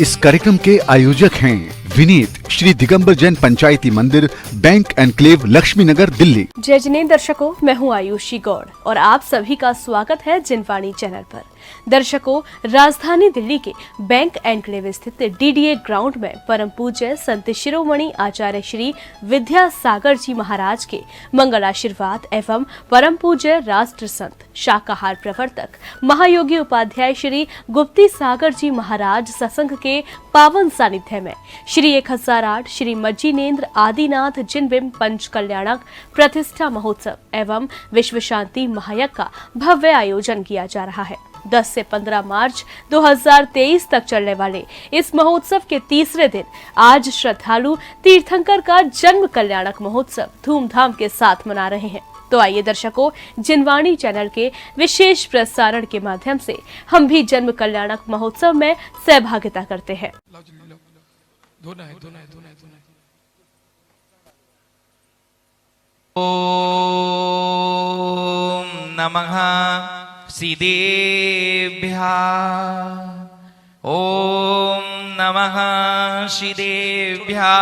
इस कार्यक्रम के आयोजक हैं विनीत, श्री दिगंबर जैन पंचायती मंदिर, बैंक एनक्लेव, लक्ष्मी नगर, दिल्ली। जय जिनेंद्र दर्शकों, मैं हूं आयुषी गौड़ और आप सभी का स्वागत है जिनवाणी चैनल पर। दर्शकों, राजधानी दिल्ली के बैंक एनक्लेव स्थित डीडीए ग्राउंड में परम पूज्य संत शिरोमणि आचार्य श्री विद्यासागर जी महाराज के मंगल आशीर्वाद एवं परम पूज्य राष्ट्र संत शाकाहार प्रवर्तक महायोगी उपाध्याय श्री गुप्ती सागर जी महाराज सत्संग के पावन सानिध्य में श्री 1008 श्री मज्जीनेन्द्र आदिनाथ जिनबिंब पंच कल्याणक प्रतिष्ठा महोत्सव एवं विश्व शांति महायज्ञ का भव्य आयोजन किया जा रहा है। 10 से 15 मार्च 2023 तक चलने वाले इस महोत्सव के तीसरे दिन आज श्रद्धालु तीर्थंकर का जन्म कल्याणक महोत्सव धूमधाम के साथ मना रहे हैं। तो आइए दर्शकों, जिनवाणी चैनल के विशेष प्रसारण के माध्यम से हम भी जन्म कल्याणक महोत्सव में सहभागिता करते हैं। ओम नमः श्रीदेव्याः। ओम नमः श्रीदेव्याः।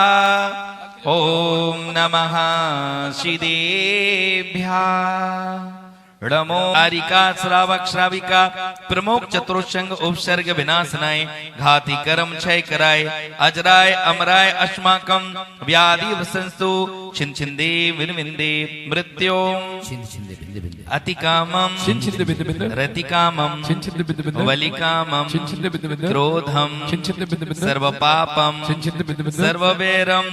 ओम नमः श्रीदेव्याः। रमो आरिका श्रावक श्राविका प्रमुख चतुर्शंग उपसर्ग विनाशनाय घाति कर्म क्षय कराय अजराय अमराय अस्माकं व्याधि वसंस्तु छिन छिंदे विनविंदे मृत्यो अतिकामं रतिकामं वलिकामं क्रोधं सर्वपापं सर्ववैरं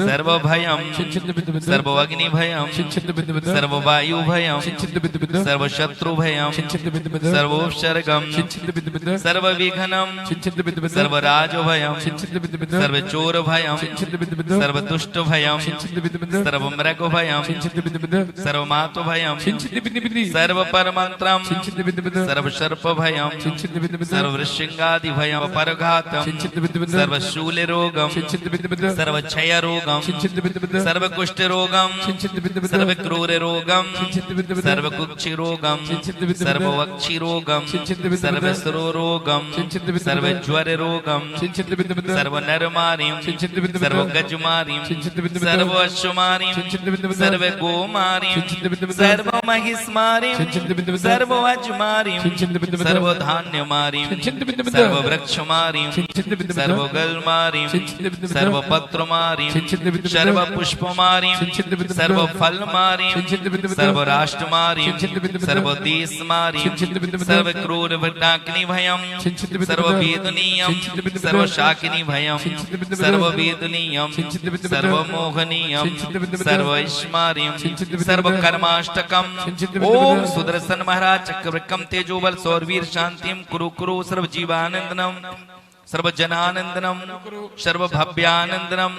सर्वभयं सर्वअग्निभयं सर्ववायुभयं सर्वशत्रुभयं सर्वोपसर्गं सर्वविघ्नं सर्वराजभयं सर्वचोरभयं सर्वदुष्टभयं सर्वमृगभयं सर्वमातुभयं सर्वपरमन्त्रं सर्वसर्पभयं सर्ववृश्चिकादिभयं परघातं सर्वशूलरोगं सर्वक्षयरोगं सर्वकुष्ठरोगं सर्वक्रूररोगं सर्वकुक्षिरोगं सर्ववक्षिरोगं सर्वस्रोरोगं सर्वज्वररोगं सर्वनरमारीं सर्वगजमारीं सर्वअश्वमारीं सर्वगोमारीं सर्वमहिष्मारीं सर्ववज्मारीं सर्वधान्यमारीं सर्ववृक्षमारीं सर्वगलमारीं सर्वपत्रमारीं सर्वपुष्पमारीं सर्वफलमारीं सर्वराष्ट्रमारीं सर्वदेशमारीं सर्वक्रूरभटाग्निभयं सर्ववेदनीयं सर्वशाकिनीभयं सर्ववेदनीयं सर्वमोहनीयं सर्वैश्मारीं सर्वकर्माष्टकम्। ओम सुदर्शन महाराज चक्रवृक्कं तेजोबल सौरवीर शांतिं कुरु कुरु सर्वजीवानंदनम सर्वजनानंदनम सर्वभव्यानंदनम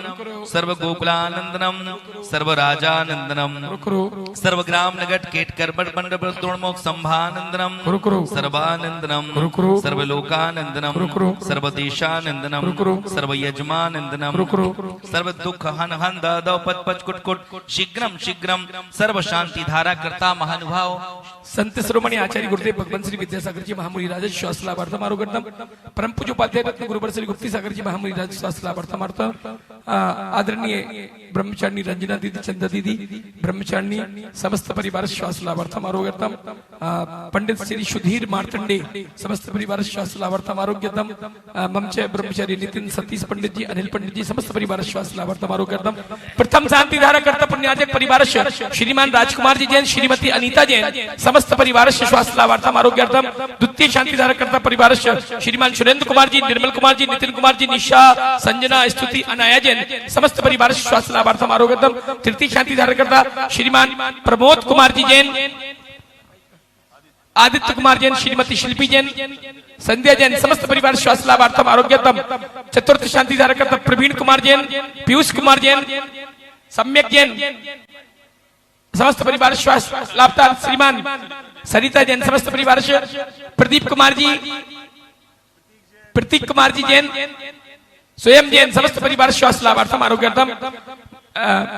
सर्वगोकुलानंदनम सर्वराजानंदनम सर्वग्राम नगट केटकर बड़बंड द्रोणमुख संभानंदनम सर्वानंदनम सर्वलोकानंदनम सर्वदेशानंदनम सर्वयजमानंदनम सर्वदुख हन हन दौ पच पच कुट कुट शीघ्रम शीघ्रम सर्व शांति धारा करता महानुभाव संत शिरोमणि आचार्य गुरुदेव भगवान श्री विद्यासागर जी महामुनि राज श्वास लाभार्थम आरोग्यम परम पूज्य उपाध्याय रत्न गुरुवर श्री गुप्ती सागर जी महामुनि राज श्वास लाभार्थम आदरणीय ब्रह्मचारिणी रंजना दीदी चंदा दीदी ब्रह्मचारिणी समस्त परिवार श्वास लाभार्थम आरोग्यम पंडित श्री सुधीर मार्तंडे समस्त परिवार श्वास लाभार्थम आरोग्यम ममच ब्रह्मचारी नितिन सतीश पंडित जी अनिल पंडित जी समस्त परिवार श्वास लाभार्थम आरोग्यम प्रथम शांति धारा करता पुण्याजक परिवार श्रीमान राजकुमार जी जैन श्रीमती अनीता जैन समस्त परिवार श्वास लाभार्थम आरोग्यार्थम द्वितीय शांति धारा करता परिवार श्रीमान सुरेंद्र कुमार जी निर्मल कुमार जी नितिन कुमार जी निशा संजना स्तुति अनाया जैन समस्त परिवार श्वास लाभार्थम आरोग्यार्थम तृतीय शांति धारा करता श्रीमान प्रमोद कुमार जी जैन आदित्य कुमार जैन श्रीमती शिल्पी जैन संध्या जैन समस्त परिवार श्वास लाभार्थम आरोग्यतम चतुर्थ शांति धारा करता प्रवीण कुमार जैन पीयूष कुमार जैन सम्यक जैन समस्त परिवार श्वास लाभता श्रीमान सरिता जैन समस्त परिवार प्रदीप कुमार जी प्रतीक कुमार जी जैन स्वयं जैन समस्त परिवार श्वास लाभार्थम आरोग्यार्थम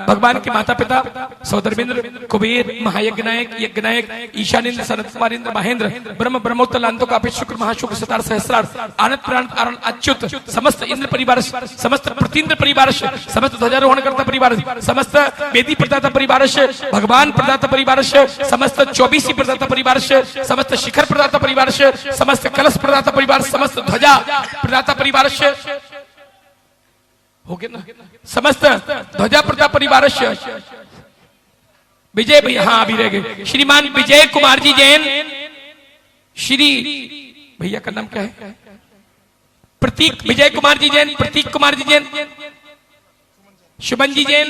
भगवान के माता पिता सौधर्मेंद्र, कुबेर, महायज्ञनायक, यज्ञनायक, ईशानेन्द्र, सनत कुमारेंद्र, महेंद्र, ब्रह्म ब्रह्मोत्तर लांतोकापे शुक्र महाशुक्र सतार सहस्रार आनंद प्राण आरण अच्युत, समस्त इंद्र परिवार, समस्त प्रतीन्द्र परिवार, समस्त ध्वजारोहण करता परिवार, समस्त वेदी प्रदाता परिवार, भगवान प्रदाता परिवार, समस्त 24 प्रदाता परिवार, समस्त शिखर प्रदाता परिवार, समस्त कलश प्रदाता परिवार, समस्त ध्वजा प्रदाता परिवार हो गया ना, समस्त ध्वजा प्रताप परिवार, विजय भैया, हाँ अभी रह गए, श्रीमान विजय कुमार जी जैन, श्री भैया का नाम क्या है, प्रतीक विजय कुमार जी जैन, प्रतीक कुमार जी जैन, शुभन जी जैन,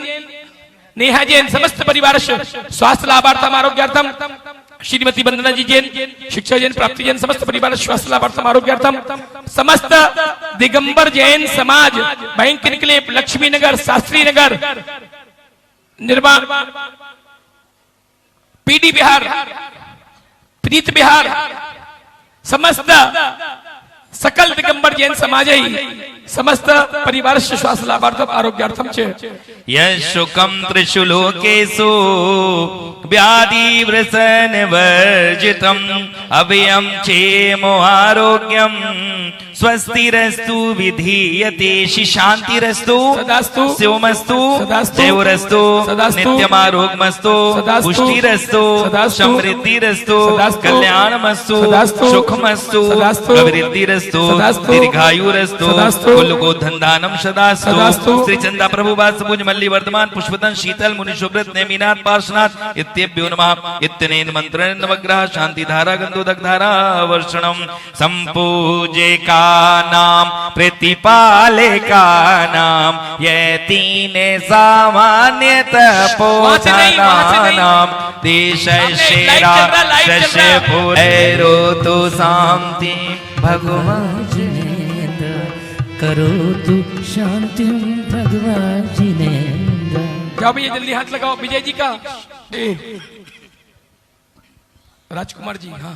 नेहा जैन, समस्त परिवार स्वास्थ्य लाभार्थम आरोग्यार्थम, श्रीमती वंदना जी जैन, शिक्षा जैन, प्राप्ति जैन, समस्त परिवार स्वास्थ्य लाभार्थम आरोग्यार्थम, समस्त दिगंबर जैन समाज, बैंक निकले, लक्ष्मी नगर, शास्त्री नगर, निर्माण, पीडी बिहार, प्रीत बिहार, समस्त सकल दिगंबर जैन समाज समस्त परिवार स्वास्थ्य लाभार्थम आरोग्यार्थम च यशुकं त्रिशुलोकेषु व्याधि वृषण वर्जितम् अभयं चेमो आरोग्यं स्वस्तिरस्तु विधीयते शांतिरस्तु सदास्तु शिवमस्तु सदास्तु देवरस्तु सदास्तु नित्यमारोग्यमस्तु सदास्तु पुष्टिरस्तु सदास्तु समृद्धिरस्तु सदास्तु कल्याणमस्तु सदास्तु सुखमस्तु सदास्तु अभिवृद्धिरस्तु सदास्तु दीर्घायुरस्तु सदास्तु कुलगो धनदानम सदास्तु सदास्तु श्री चंदा प्रभुवास भुज मल्ली वर्तमान पुष्पतन शीतल मुनि शुभ्रत नेमिनाथ पार्श्वनाथ इत्येभ्यो नमः इत्यनेन मंत्रेण नवग्रह शांति धारा गंधोदक धारा वर्षणम संपूजे का नाम प्रतिपाले का नाम ये तीने सामान्य तपोधना नाम देश शेरा शस्य भूरो तो शांति भगवान करो तू शांति भगवान जिनेन्द्र। जाओ भैया जल्दी हाथ लगाओ विजय जी का, राजकुमार जी, हाँ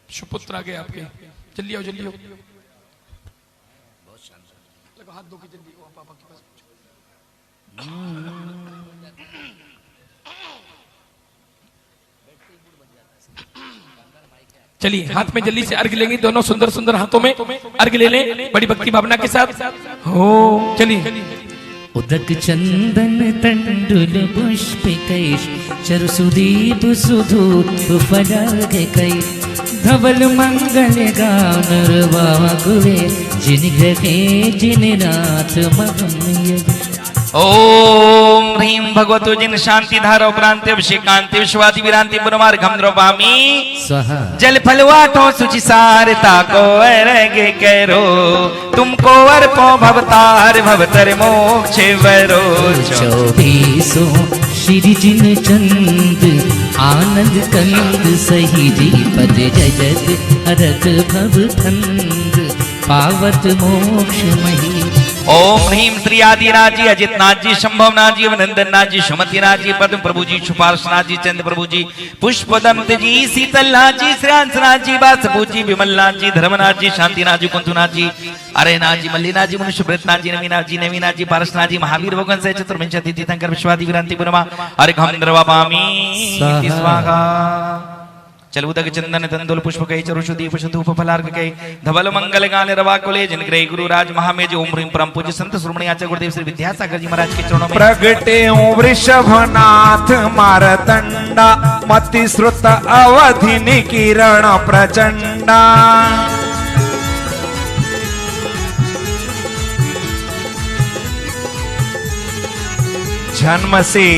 सुपुत्र आ गए आपके, जल्दी आओ जल्दी आओ, लगाओ हाथ दो की जल्दी, ओ पापा के पास चलिए हाथ में जल्दी से अर्घ लेंगे, दोनों सुंदर सुंदर हाथों में अर्घ ले लें बड़ी भक्ति भावना के साथ। हो चलिए उदक चंदन तंडुल पुष्प कैश चरु सुदीप सुधूप फलाग कै धवल मंगल गान नरवाकुवे जिन ग्रहे जिन नाथ महमय। ओम ह्रीं भगवतो जिन शांति धारा उपरांति अभिषेकांति विश्वादि विरांति पुनमार्घम द्रवामी स्वाहा जल फलवाटो सुचिसारता को अर्घ्य करो तुमको अर्पो भवतार भवतर मोक्ष वरो। चौबीसों श्री जिन चंद आनंद कंद सही जी पद जगत हरत भव खंद पावत मोक्ष मही। ओम ह्रीं त्रियादिनाथ जी अजितनाथ जी शंभवनाथ जी अभिनंदननाथ जी सुमतिनाथ जी पद्म प्रभु जी सुपार्शनाथ जी चंद्र प्रभु जी पुष्पदंत जी शीतलनाथ जी श्रेयांसनाथ जी वासभूत जी विमलनाथ जी धर्मनाथ जी शांतिनाथ जी कुंतुनाथ जी अरेनाथ जी मल्लीनाथ जी मुनिशुभ्रतनाथ जी नवीनाथ जी पारसनाथ जी महावीर भगवान से चतुर्विंशति तीर्थंकर विश्वादि विरांति पुरमा अरे घमद्रवामी स्वाहा। चल उदक चंदन तंदुल पुष्प कई चरुषु दीप धूप फलार्घ कई धवल मंगल गान रवा कुले जिन ग्रह गुरु राज महामेज ओम ह्रीं परम पूज्य संत श्रोमणी आचार्य गुरुदेव श्री विद्यासागर जी महाराज के चरणों में प्रगटे वृषभनाथ मारतंडा मति श्रुत अवधि निकिरण प्रचंडा। जन्म से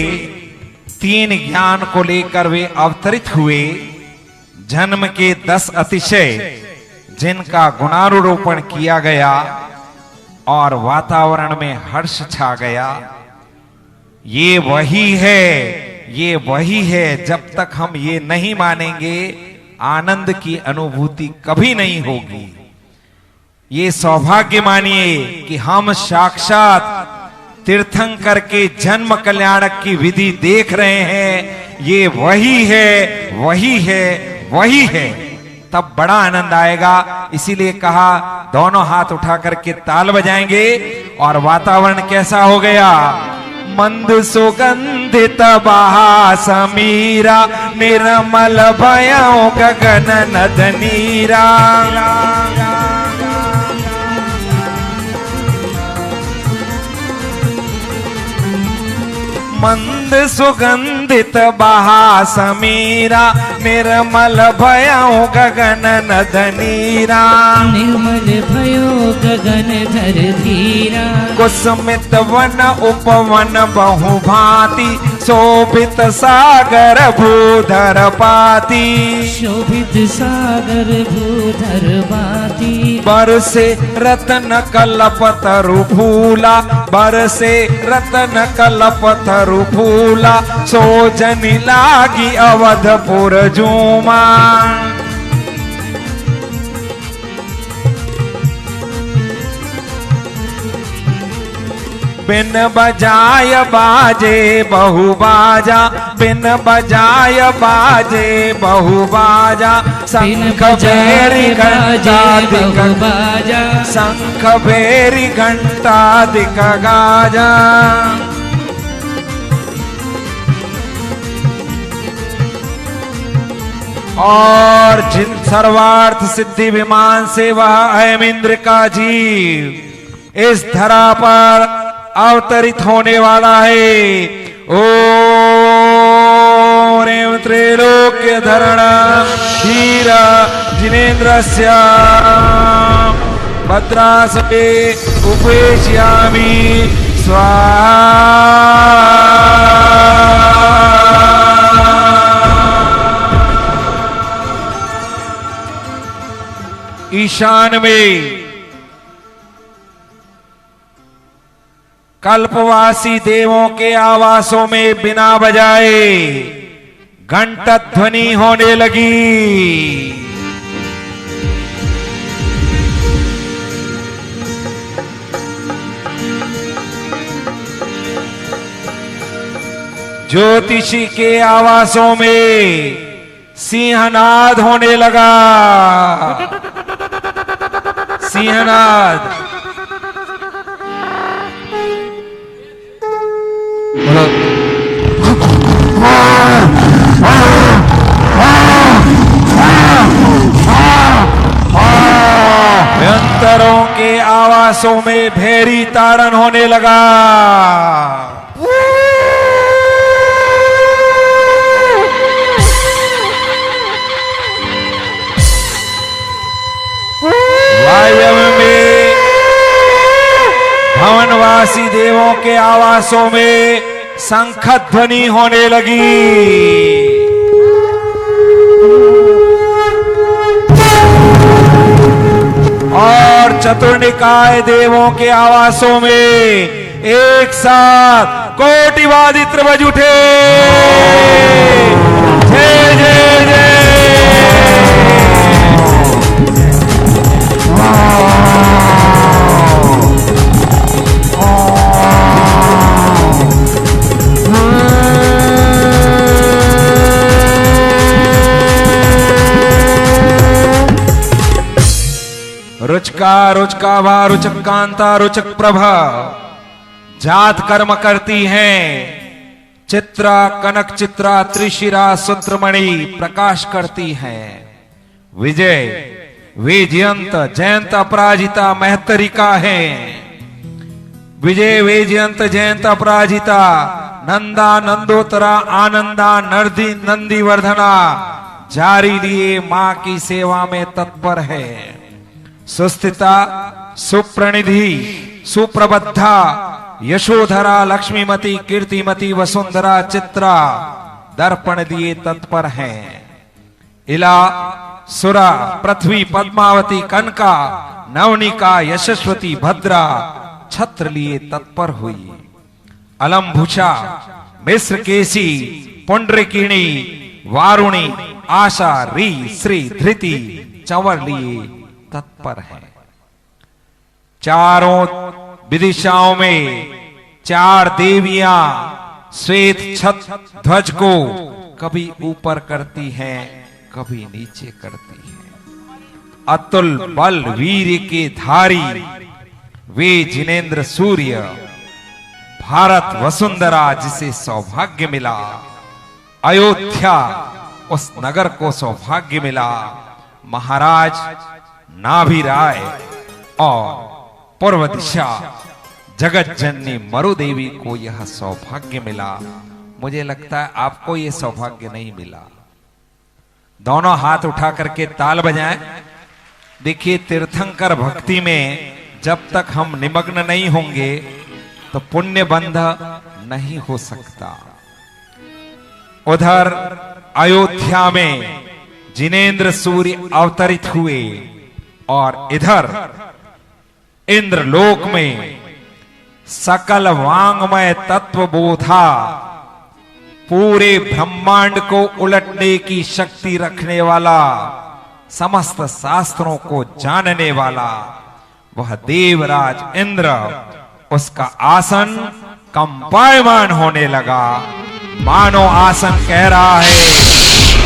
3 ज्ञान को लेकर वे अवतरित हुए। जन्म के 10 अतिशय जिनका गुणारोपण किया गया और वातावरण में हर्ष छा गया। ये वही है जब तक हम ये नहीं मानेंगे आनंद की अनुभूति कभी नहीं होगी। ये सौभाग्य मानिए कि हम साक्षात तीर्थंकर के जन्म कल्याणक की विधि देख रहे हैं। ये वही है तब बड़ा आनंद आएगा। इसीलिए कहा दोनों हाथ उठा करके ताल बजाएंगे और वातावरण कैसा हो गया, मंद सुगंधित बहास मीरा निर्मल भयो गगन नद नीरा मंद सुगंधित बहास मीरा निर्मल भयो गगन नद नीरा निर्मल भयो गगन धर धीरा कुसुमित वन उपवन बहु भांति शोभित सागर भूधर पाती शोभित सागर भूधर बाती बरसे रत्न कलपतरु फूला बरसे रत्न कलपतरु फूला सोजनी लागी अवधपुर झूमा बिन बजाय बाजे बहु बाजा बिन बजाय बाजे बहु बाजा शंख भेरी घंटा दिक बाजा शंख भेरी घंटा दिक गाजा और जिन सर्वार्थ सिद्धि विमान से वह अयम इंद्र का जीव इस धरा पर अवतरित होने वाला है। ओम त्रैलोक्य धरण क्षीर जिनेन्द्रस्य भद्रासने उपेक्ष्यामि स्वाहा। ईशान में कल्पवासी देवों के आवासों में बिना बजाए घंटा ध्वनि होने लगी। ज्योतिषी के आवासों में सिंहनाद होने लगा। सिंहनाद भयंतरों के आवासों में भेरी ताड़न होने लगा। वायव में भवनवासी देवों के आवासों में शंख ध्वनि होने लगी। और चतुर्निकाय देवों के आवासों में एक साथ कोटि वादित्र बज उठे। जय जय जय। रुचका रुचका वा रुचक कांता रुचक प्रभा जात कर्म करती हैं। चित्रा कनक चित्रा त्रिशिरा सूत्रमणि प्रकाश करती हैं। विजय वेजयंत जयंत अपराजिता महतरिका है। विजय वेजयंत जयंत अपराजिता नंदा नंदोतरा आनंदा नर्दी नंदी वर्धना जारी लिए मां की सेवा में तत्पर है। सुस्थिता सुप्रणिधि सुप्रबद्धा यशोधरा लक्ष्मीमती कीर्तिमती वसुंधरा चित्रा दर्पण दिए तत्पर हैं। इला सुरा पृथ्वी पद्मावती कनका नवनिका यशस्वती भद्रा छत्र लिए तत्पर हुई। अलम्भुषा मिश्र केसी पुंड्रकिणी वारुणी आशा री श्री धृति चंवर लिए तत्पर है। चारों विदिशाओं में चार देवियां श्वेत छत ध्वज को कभी ऊपर करती हैं कभी नीचे करती हैं। अतुल बल वीर के धारी वे जिनेन्द्र सूर्य भारत वसुंधरा जिसे सौभाग्य मिला, अयोध्या उस नगर को सौभाग्य मिला, महाराज नाभि राय और पूर्व दिशा जगत जननी मरु देवी को यह सौभाग्य मिला। मुझे लगता है आपको यह सौभाग्य नहीं मिला। दोनों हाथ उठा करके ताल बजाएं। देखिए, तीर्थंकर भक्ति में जब तक हम निमग्न नहीं होंगे तो पुण्य बंध नहीं हो सकता। उधर अयोध्या में जिनेंद्र सूर्य अवतरित हुए और इधर इंद्रलोक में सकल वांगमय तत्व बोधा, पूरे ब्रह्मांड को उलटने की शक्ति रखने वाला, समस्त शास्त्रों को जानने वाला वह देवराज इंद्र, उसका आसन कंपायमान होने लगा। मानो आसन कह रहा है,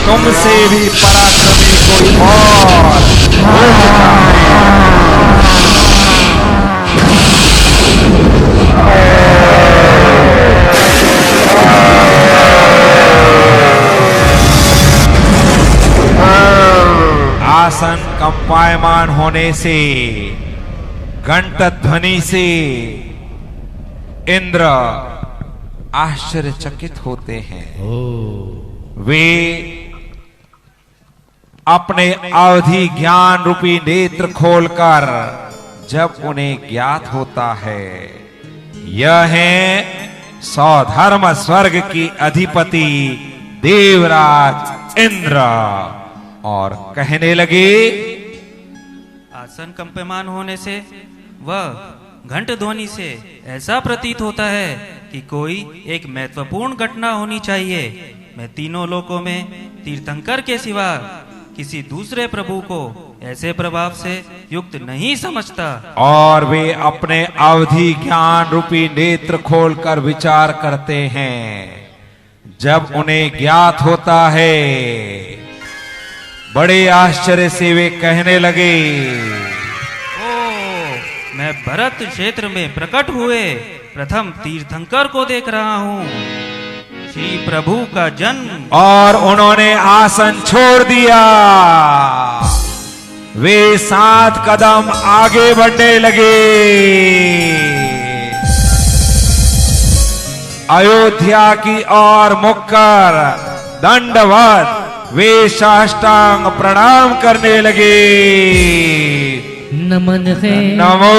तुमसे भी पराक्रमी कोई और हो चुका है। आसन कंपायमान होने से, घंट ध्वनि से इंद्र आश्चर्यचकित होते हैं। वे अपने अवधि ज्ञान रूपी नेत्र खोलकर जब उन्हें ज्ञात होता है यह है सौधर्म स्वर्ग की अधिपति देवराज इंद्र, और कहने लगे, आसन कंपमान होने से वह घंट ध्वनि से ऐसा प्रतीत होता है कि कोई एक महत्वपूर्ण घटना होनी चाहिए। मैं तीनों लोकों में तीर्थंकर के सिवा किसी दूसरे प्रभु को ऐसे प्रभाव से युक्त नहीं समझता। और वे अपने अवधि ज्ञान रूपी नेत्र खोलकर विचार करते हैं। जब उन्हें ज्ञात होता है, बड़े आश्चर्य से वे कहने लगे, मैं भरत क्षेत्र में प्रकट हुए प्रथम तीर्थंकर को देख रहा हूँ, श्री प्रभु का जन्म। और उन्होंने आसन छोड़ दिया। वे 7 कदम आगे बढ़ने लगे। अयोध्या की ओर मुड़कर दंडवत वे साष्टांग प्रणाम करने लगे। नमन है नमोस्तु।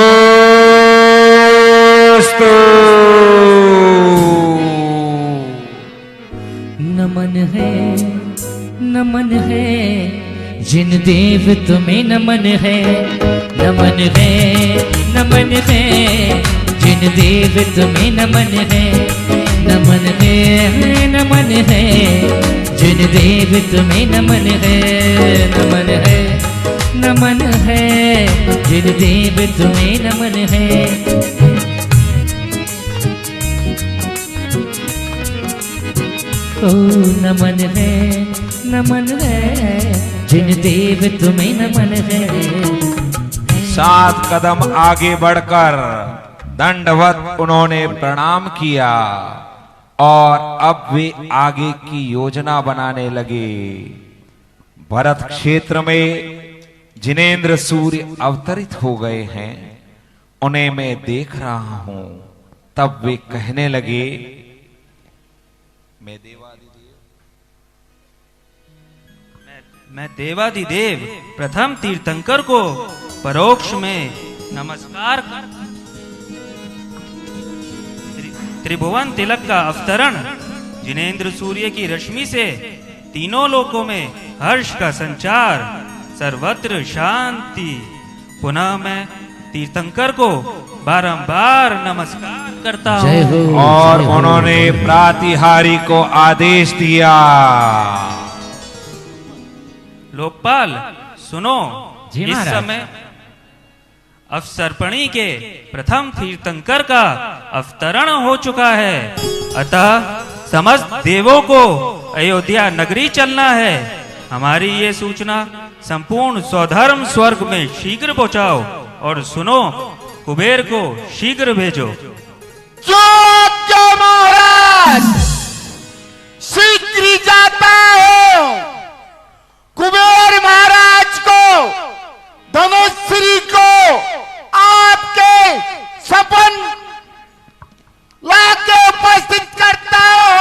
नमन है, नमन है, जिन देव तुम्हें नमन है। नमन है, नमन है, जिन देव तुम्हें नमन है। नमन है, नमन है, जिन देव तुम्हें नमन है। नमन है, नमन है, जिन देव तुम्हें नमन है। ओ नमन है, नमन है, जिन देव तुम्हें नमन है। 7 कदम आगे बढ़कर दंडवत उन्होंने प्रणाम किया और अब वे आगे की योजना बनाने लगे। भरत क्षेत्र में जिनेंद्र सूर्य अवतरित हो गए हैं, उन्हें मैं देख रहा हूं। तब वे कहने लगे, मैं देवादिदेव प्रथम तीर्थंकर को परोक्ष में नमस्कार। त्रिभुवन तिलक का अवतरण, जिनेंद्र सूर्य की रश्मि से तीनों लोकों में हर्ष का संचार, सर्वत्र शांति। पुनः मैं तीर्थंकर को बारंबार नमस्कार करता हूँ। और उन्होंने प्रातिहारी को आदेश दिया, लोकपाल सुनो, जी इस महाराज। समय अवसर्पणी के प्रथम तीर्थंकर का अवतरण हो चुका है, अतः समस्त देवों को अयोध्या नगरी चलना है। हमारी ये सूचना संपूर्ण स्वधर्म स्वर्ग में शीघ्र पहुंचाओ और सुनो, कुबेर को शीघ्र भेजो। जो जो महाराज शीघ्र जाता हो कुबेर महाराज को धनुश्री को आपके सपन लाके उपस्थित करता हो।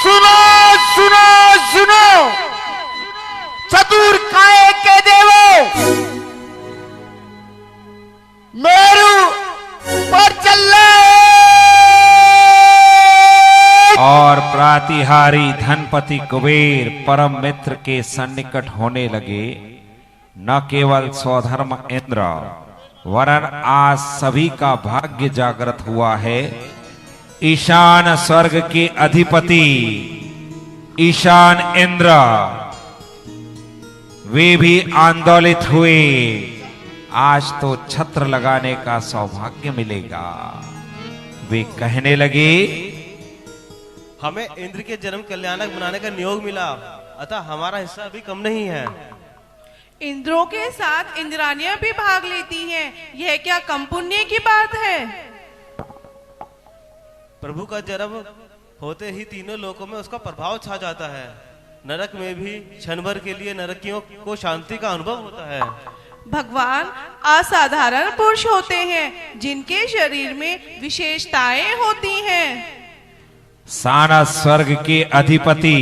सुनो सुनो सुनो चतुर काय के देवो मेरू पर चल और प्रातिहारी धनपति कुबेर परम मित्र के सन्निकट होने लगे। न केवल स्वधर्म इंद्र वरन आज सभी का भाग्य जागृत हुआ है। ईशान स्वर्ग के अधिपति ईशान इंद्र वे भी आंदोलित हुए। आज तो छत्र लगाने का सौभाग्य मिलेगा। वे कहने लगे, हमें इंद्र के जन्म कल्याणक बनाने का नियोग मिला, अतः हमारा हिस्सा अभी कम नहीं है। इंद्रों के साथ इंद्रानियां भी भाग लेती हैं, यह क्या कम पुण्य की बात है? प्रभु का जन्म होते ही तीनों लोकों में उसका प्रभाव छा जाता है। नरक में भी क्षण भर के लिए नरकियों को शांति का अनुभव होता है। भगवान असाधारण पुरुष होते हैं जिनके शरीर में विशेषताएं होती हैं। सानस स्वर्ग के अधिपति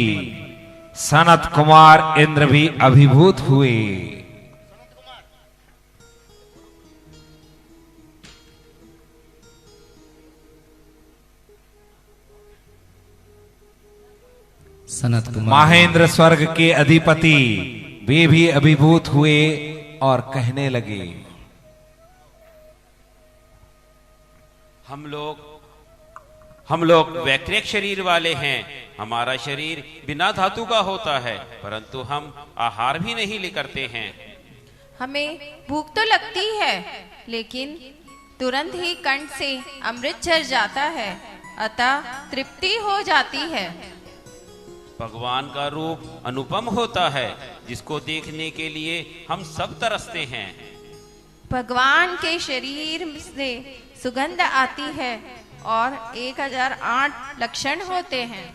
सनत कुमार इंद्र भी अभिभूत हुए। सनत कुमार महेंद्र स्वर्ग के अधिपति वे भी अभिभूत हुए और कहने लगे, हम लोग वैक्रिक शरीर वाले हैं। हमारा शरीर बिना धातु का होता है, परंतु हम आहार भी नहीं ले करते हैं। हमें भूख तो लगती है, लेकिन तुरंत ही कंठ से अमृत झर जाता है, अतः तृप्ति हो जाती है। भगवान का रूप अनुपम होता है, जिसको देखने के लिए हम सब तरसते हैं। भगवान के शरीर से सुगंध आती है और 1008 लक्षण होते हैं।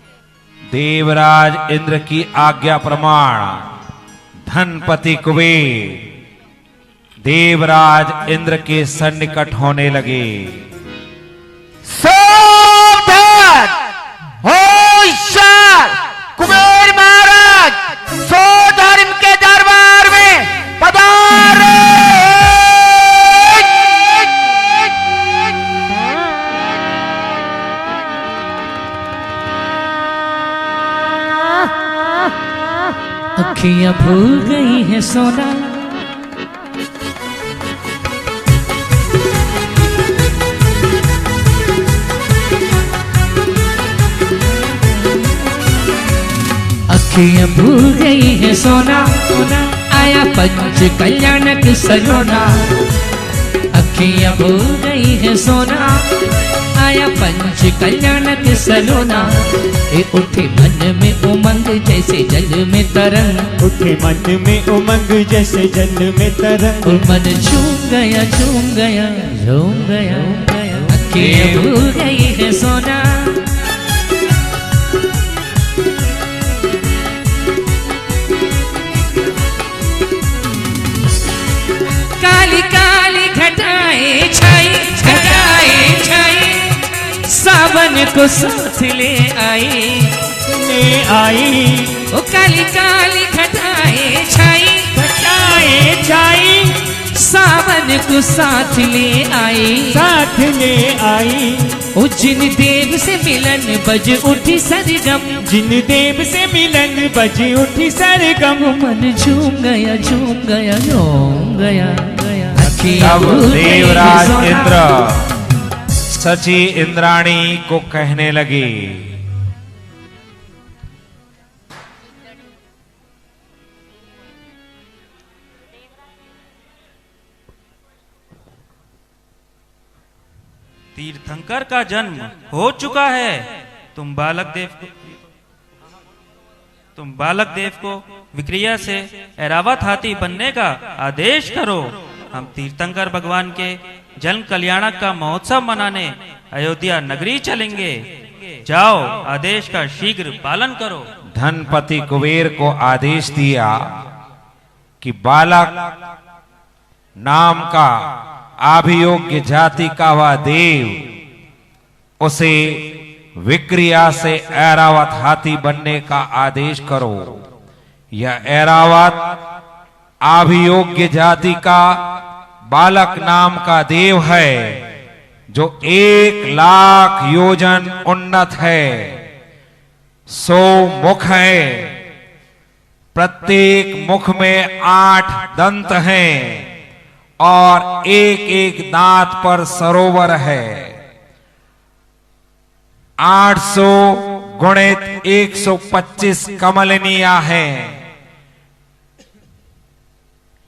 देवराज इंद्र की आज्ञा प्रमाण धनपति कुबेर देवराज इंद्र के सन्निकट होने लगे। सावधान होशियार कुबेर महाराज स्वधर्म के दरबार में पधारे। अखियां भूल गई है सोना, अखियां भूल गई है सोना, आया पंच कल्याणक सलोना। अखियां भूल गई है सोना, आया पंच कल्याणक सलोना। ए उठे मन में उमंग जैसे जल में तरंग, उठे मन में उमंग जैसे जल में तरंग। मन झूम गया झूम गया झूम गया। अखियां भूल गई है सोना, काली काली घटाएं छाई घटाएं छाई, सावन को साथ ले आई ओ काली काली घटाएं छाई सावन को साथ ले आई ओ जिन देव से मिलन बज उठी सरगम, जिन देव से मिलन बज उठी सरगम। मन झूम गया झूम गया झूम गया। तब देवराज इंद्र सची इंद्राणी को कहने लगे, तीर्थंकर का जन्म हो चुका है। तुम बालक देव को तुम बालक देव को विक्रिया से ऐरावत हाथी बनने का आदेश करो। हम तीर्थंकर भगवान के जन कल्याणक का महोत्सव मनाने अयोध्या नगरी चलेंगे। जाओ, आदेश का शीघ्र पालन करो। धनपति कुबेर को आदेश दिया कि बालक नाम का अभियोग्य जाति का वह देव, उसे विक्रिया से ऐरावत हाथी बनने का आदेश करो। यह ऐरावत अभियोग्य जाति का बालक नाम का देव है, जो 1,00,000 योजन उन्नत है, 100 मुख है, प्रत्येक मुख में 8 दंत हैं और एक एक दांत पर सरोवर है। 800 गुणित 125 कमलनियां हैं,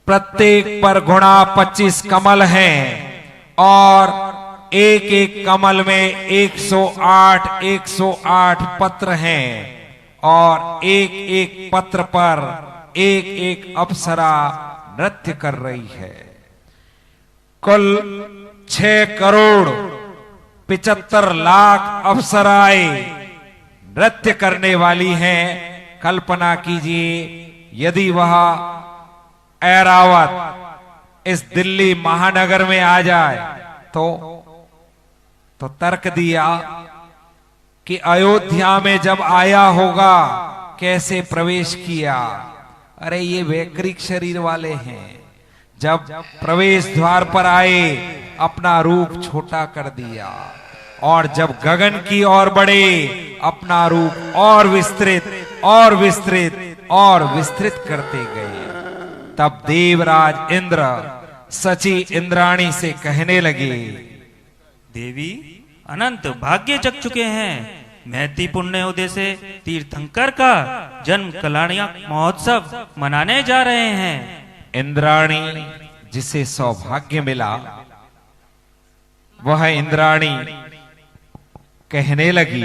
प्रत्येक पर गुणा 25 कमल हैं और एक एक कमल में 108 पत्र हैं और एक एक पत्र पर एक एक अप्सरा नृत्य कर रही है। कुल 6,75,00,000 अप्सराएं नृत्य करने वाली हैं। कल्पना कीजिए, यदि वह ऐरावत इस दिल्ली महानगर में आ जाए तो तर्क दिया कि अयोध्या में जब आया होगा कैसे प्रवेश किया। अरे ये वैकृत शरीर वाले हैं, जब प्रवेश द्वार पर आए अपना रूप छोटा कर दिया और जब गगन की ओर बढ़े अपना रूप और विस्तृत और विस्तृत और विस्तृत करते गए। तब देवराज इंद्र सची इंद्राणी से कहने लगे, देवी अनंत भाग्य जग चुके हैं। महती पुण्य उदय से तीर्थंकर का जन्म कल्याणक महोत्सव मनाने जा रहे हैं। इंद्राणी जिसे सौभाग्य मिला, वह इंद्राणी कहने लगी,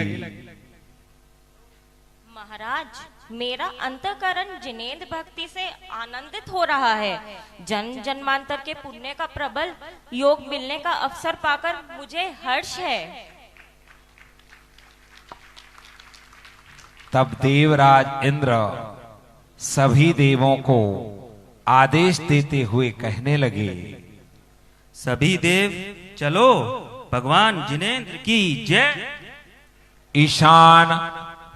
महाराज, मेरा अंतःकरण जिनेंद्र भक्ति से आनंदित हो रहा है। जन्म जन्मांतर के पुण्य का प्रबल योग मिलने का अवसर पाकर मुझे हर्ष है। तब देवराज इंद्र सभी देवों को आदेश देते हुए कहने लगे, सभी देव चलो, भगवान जिनेंद्र की जय। ईशान,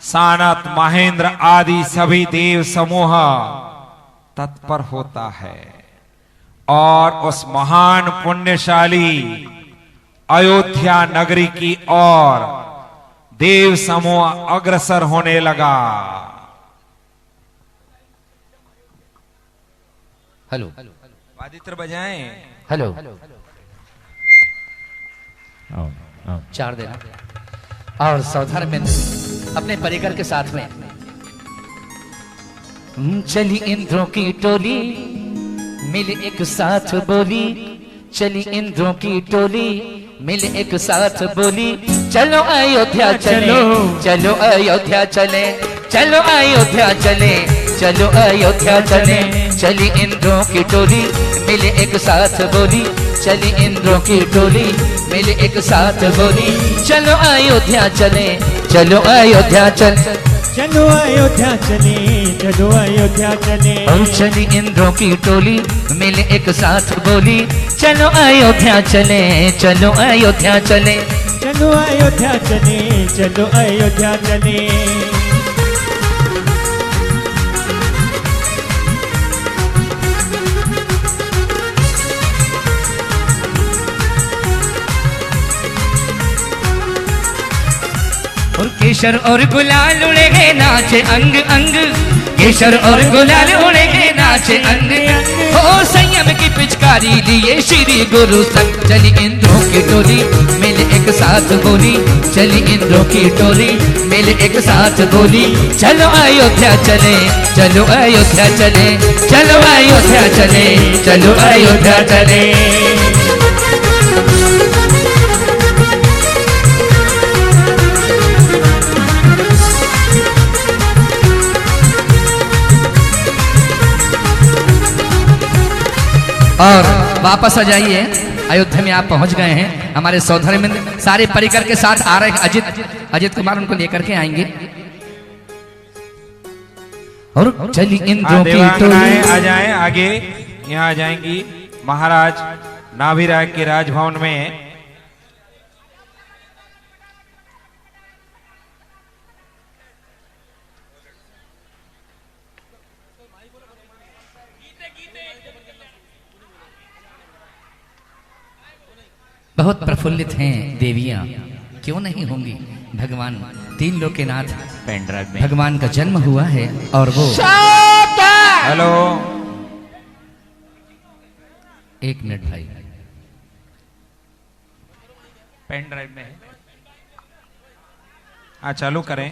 सानत, महेंद्र आदि सभी देव समूह तत्पर होता है और उस महान पुण्यशाली अयोध्या नगरी की ओर देव समूह अग्रसर होने लगा। हेलो, वादित्र बजाएं। हेलो, 4 देना और सावधान में अपने परिकर के साथ में। चली इंद्रों की टोली मिल एक साथ बोली, चली इंद्रों की टोली मिल एक साथ बोली, चलो अयोध्या चले, चलो अयोध्या चले, चलो अयोध्या चले, चलो अयोध्या चले। चली इंद्रों की टोली मिल एक साथ बोली, चली इंद्रों की टोली मिल एक साथ बोली, चलो अयोध्या चले, चलो अयोध्या चले, चलो अयोध्या चले, चलो अयोध्या चले। और चली इंद्रों की टोली मिल एक साथ बोली, चलो अयोध्या चले, चलो अयोध्या चले, चलो अयोध्या चले, चलो अयोध्या चले। और केशर और गुलाल उड़ेगे नाचे अंग अंग, केशर और गुलाल उड़ेगे नाचे अंग अंग। हो संयम की पिचकारी लिए श्री गुरु संग, चली इंद्रों की टोली मिल एक साथ बोली, चली इंद्रों की टोली मिल एक साथ बोली, चलो अयोध्या चले, चलो अयोध्या चले, चलो अयोध्या चले, चलो अयोध्या चले। और वापस आ जाइए, अयोध्या में आप पहुंच गए हैं। हमारे सौधर्म मित्र सारे परिकर के साथ आ रहे हैं। अजित कुमार उनको लेकर के आएंगे। और चली इंद्रों की देवांगनाएं आ जाएं आगे, यहाँ आ जाएंगी। महाराज नाभिराय के राजभवन में बहुत प्रफुल्लित हैं देवियां, क्यों नहीं होंगी। भगवान तीन लोक के नाथ पेनड्राइव में भगवान का जन्म हुआ है और वो हेलो, एक मिनट भाई, पेन ड्राइव में है। हाँ चालू करें।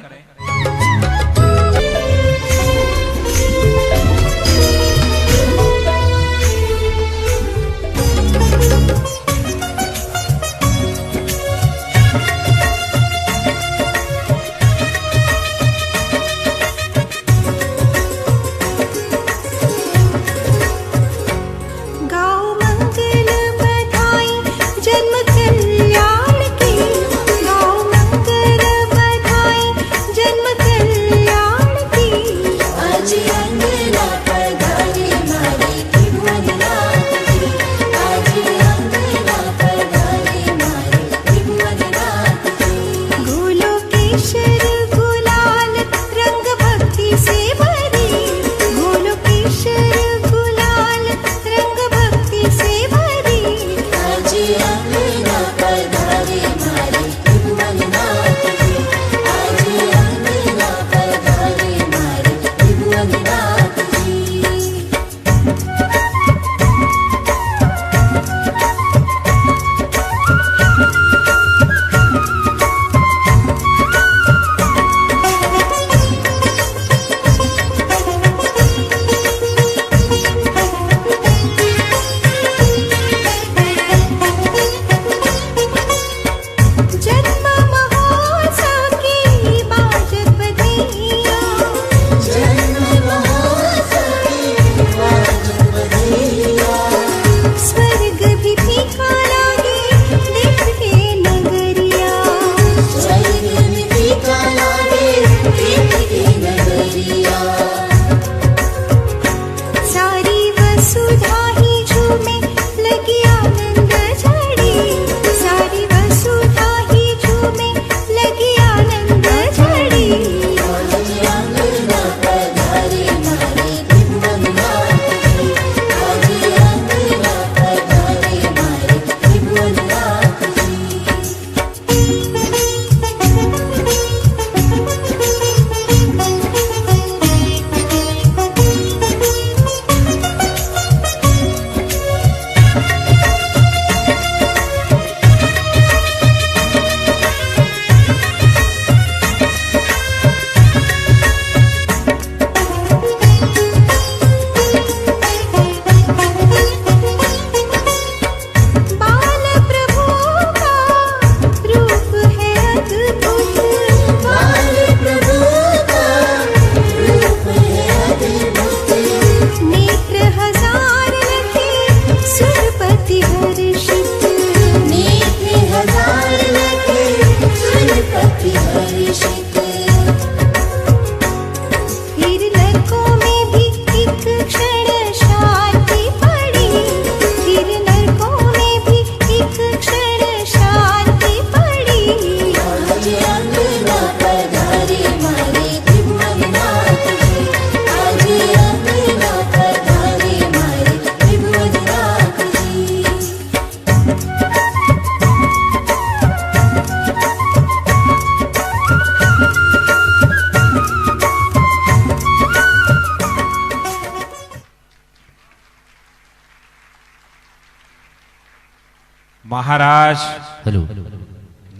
महाराज हेलो,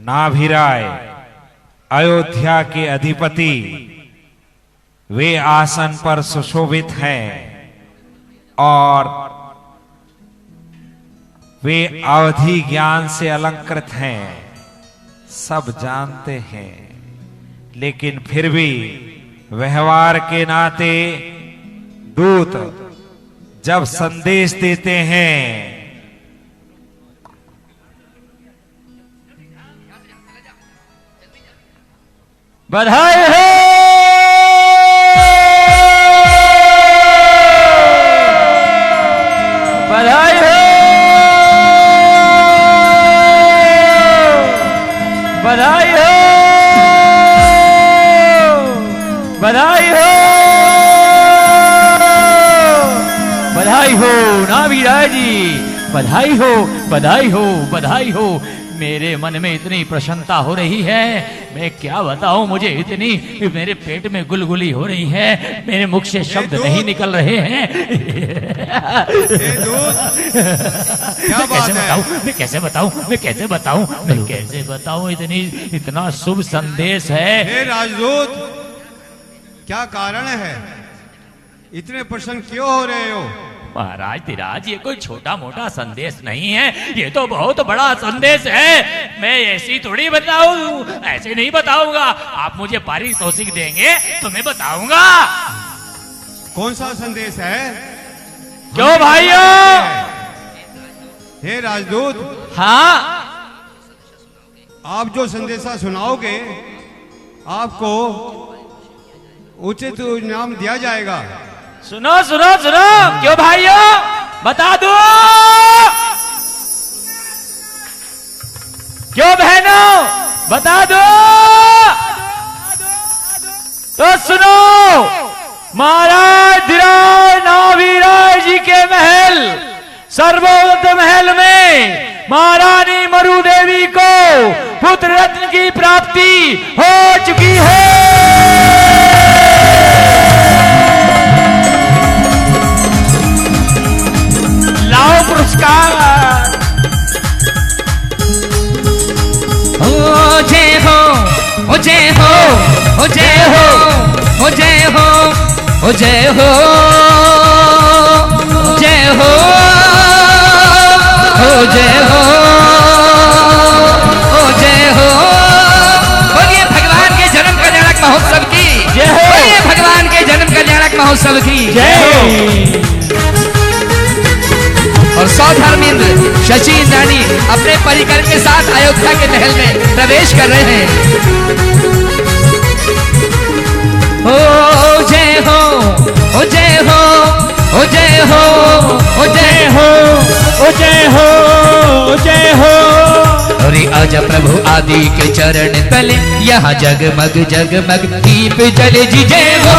नाभिराय अयोध्या के अधिपति, वे आसन पर सुशोभित हैं और वे अवधि ज्ञान से अलंकृत हैं, सब जानते हैं। लेकिन फिर भी व्यवहार के नाते दूत जब संदेश देते हैं, बधाई हो, बधाई हो, बधाई हो, बधाई हो, बधाई हो नाभिराज जी, बधाई हो, बधाई हो, बधाई हो। मेरे मन में इतनी प्रसन्नता हो रही है, मैं क्या बताऊं, मुझे इतनी, मेरे पेट में गुलगुली हो रही है, मेरे मुख से शब्द नहीं निकल रहे हैं। क्या बात है? मैं कैसे बताऊं, मैं कैसे बताऊं, मैं कैसे बताऊं, इतना शुभ संदेश है। हे राजदूत, क्या कारण है, इतने प्रसन्न क्यों हो रहे हो? महाराज धीराज, ये कोई छोटा मोटा संदेश नहीं है, ये तो बहुत बड़ा संदेश है। मैं ऐसी थोड़ी बताऊं, ऐसे नहीं बताऊंगा। आप मुझे पारितोषिक देंगे तो मैं बताऊंगा। कौन सा संदेश है? क्यों भाइयों? हे राजदूत, हाँ, आप जो संदेशा सुनाओगे आपको उचित इनाम दिया जाएगा। सुनो सुनो सुनो, क्यों भाइयों, बता दो। क्यों बहनों, बता दो। तो सुनो, महाराज धीराज नाभिराज जी के महल, सर्वोत्तम महल में महारानी मरु देवी को पुत्र रत्न की प्राप्ति हो चुकी है। लाओ पुरस्कार। हो जय हो, हो जय हो, हो जय हो, हो जय हो, हो जय हो, जय हो, हो जय हो, हो जय हो। बोलिए भगवान के जन्म कल्याणक महोत्सव की जय हो, बोलिए भगवान के जन्म कल्याणक महोत्सव की जय हो। और सौधर्मेंद्र शशि इंद्राणी अपने परिकर के साथ अयोध्या के महल में प्रवेश कर रहे हैं। ओ जय हो, ओ जय हो, ओ जय हो, ओ जय हो, ओ जय हो, ओ जय हो। अरे आजा प्रभु आदि के चरण तले, यहाँ जगमग जगमग दीप जले जी। जय हो,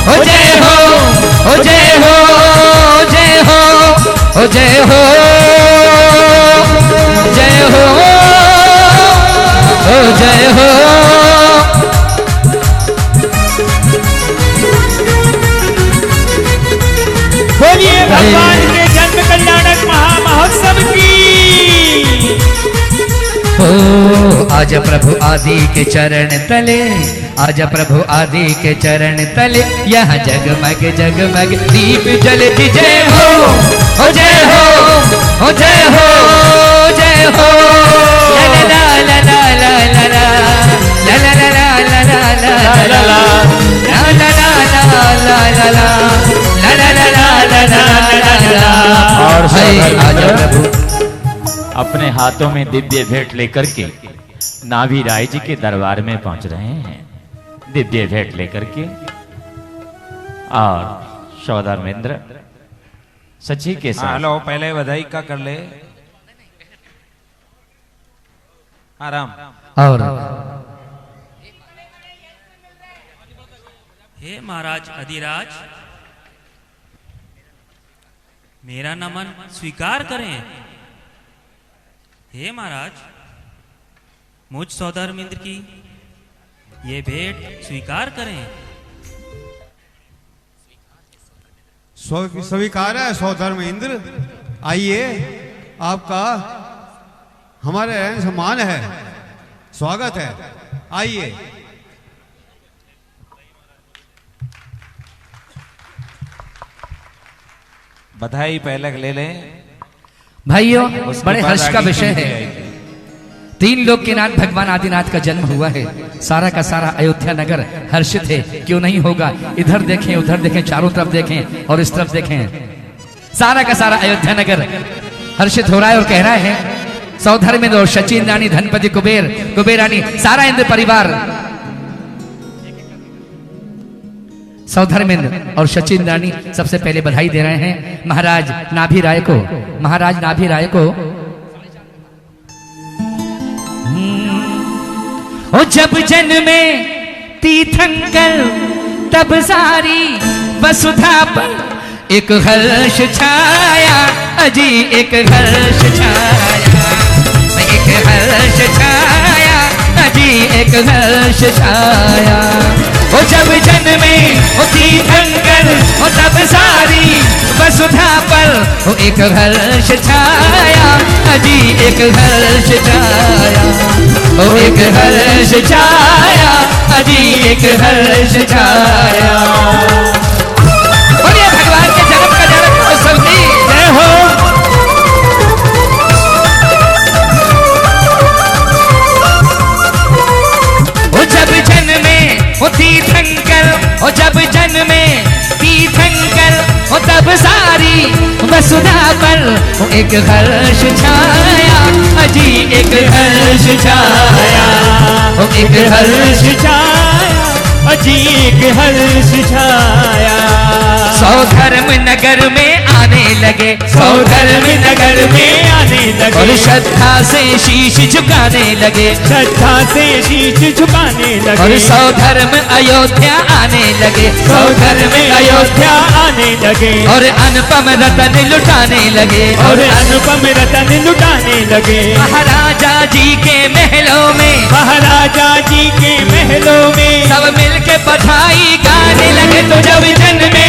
ओ जय हो, ओ जय हो, ओ जय हो, ओ जय हो, जय हो, ओ जय हो। बोलिए भगवान के जन्म कल्याणक महामहोत्सव की। ओ आजा प्रभु आदि के चरण तले, आजा प्रभु आदि के चरण तले, यहाँ जगमग जगमग दीप जले जी। जय हो, हो जय हो, हो जय हो, जय हो। ला ला ला ला ला ला ला ला ला ला ला ला ला ला ला ला ला और आजा प्रभु अपने हाथों में दिव्य भेंट लेकर के नाभिराय जी के दरबार में पहुंच रहे हैं, दिव्य भेंट लेकर के। और सौधर्मेंद्र सची के साथ हेलो, पहले बधाई का कर ले। आराम। और हे महाराज अधिराज, मेरा नमन स्वीकार करें। हे महाराज, मुझ सौधर्मेंद्र की ये भेंट स्वीकार करें। स्वीकार है सौधर्मेंद्र, आइए, आपका हमारे यहाँ सम्मान है, स्वागत है, आइए। बधाई पहले ले लें भाइयों, उसके बड़े बाद हर्ष का आगे विषय की है। जाएगी। तीन लोक के नाथ भगवान आदिनाथ का जन्म हुआ है। सारा का सारा अयोध्या नगर हर्षित है, क्यों नहीं होगा। इधर देखें, उधर देखें, चारों तरफ देखें और इस तरफ देखें। सारा का सारा अयोध्या नगर हर्षित हो रहा है और कह रहा है सौधर्मेंद्र और सचिन रानी धनपति कुबेर कुबेरानी सारा इंद्र परिवार सौधर्मेंद्र और सचिन रानी सबसे पहले बधाई दे रहे हैं महाराज नाभि राय को। महाराज नाभि राय को ओ जब जन्मे तीर्थंकर तब सारी वसुधा पर एक हर्ष छाया अजी एक हर्ष छाया एक हर्ष छाया अजी एक हर्ष छाया। ओ जब जन्मे ओ तीर्थंकर ओ तब सारी वसुधा पर ओ एक हर्ष छाया अजी एक हर्ष छाया ओ एक हर्ष छाया अजी एक हर्ष छाया। बोलिए भगवान के जन्म का जन्म उत्सव की जय हो। ओ जब जन्मे ओ तीर्थंकर ओ जब जन्मे तीर्थंकर ओ तब सारी वसुधा पर ओ एक हर्ष छाया अजी एक हर्ष छाया ओ एक हर्ष छाया अजी एक हर्ष छाया। सौधर्म नगर में आने लगे सौधर्म नगर में आने लगे और श्रद्धा से शीश झुकाने लगे श्रद्धा से शीश झुकाने लगे और सौधर्म अयोध्या आने लगे सौधर्म अयोध्या आने लगे और अनुपम रतन लुटाने लगे और अनुपम रतन लुटाने लगे। महाराजा जी के महलों में महाराजा जी के महलों में सब मिलके बधाई गाने लगे। तो जब जन्मे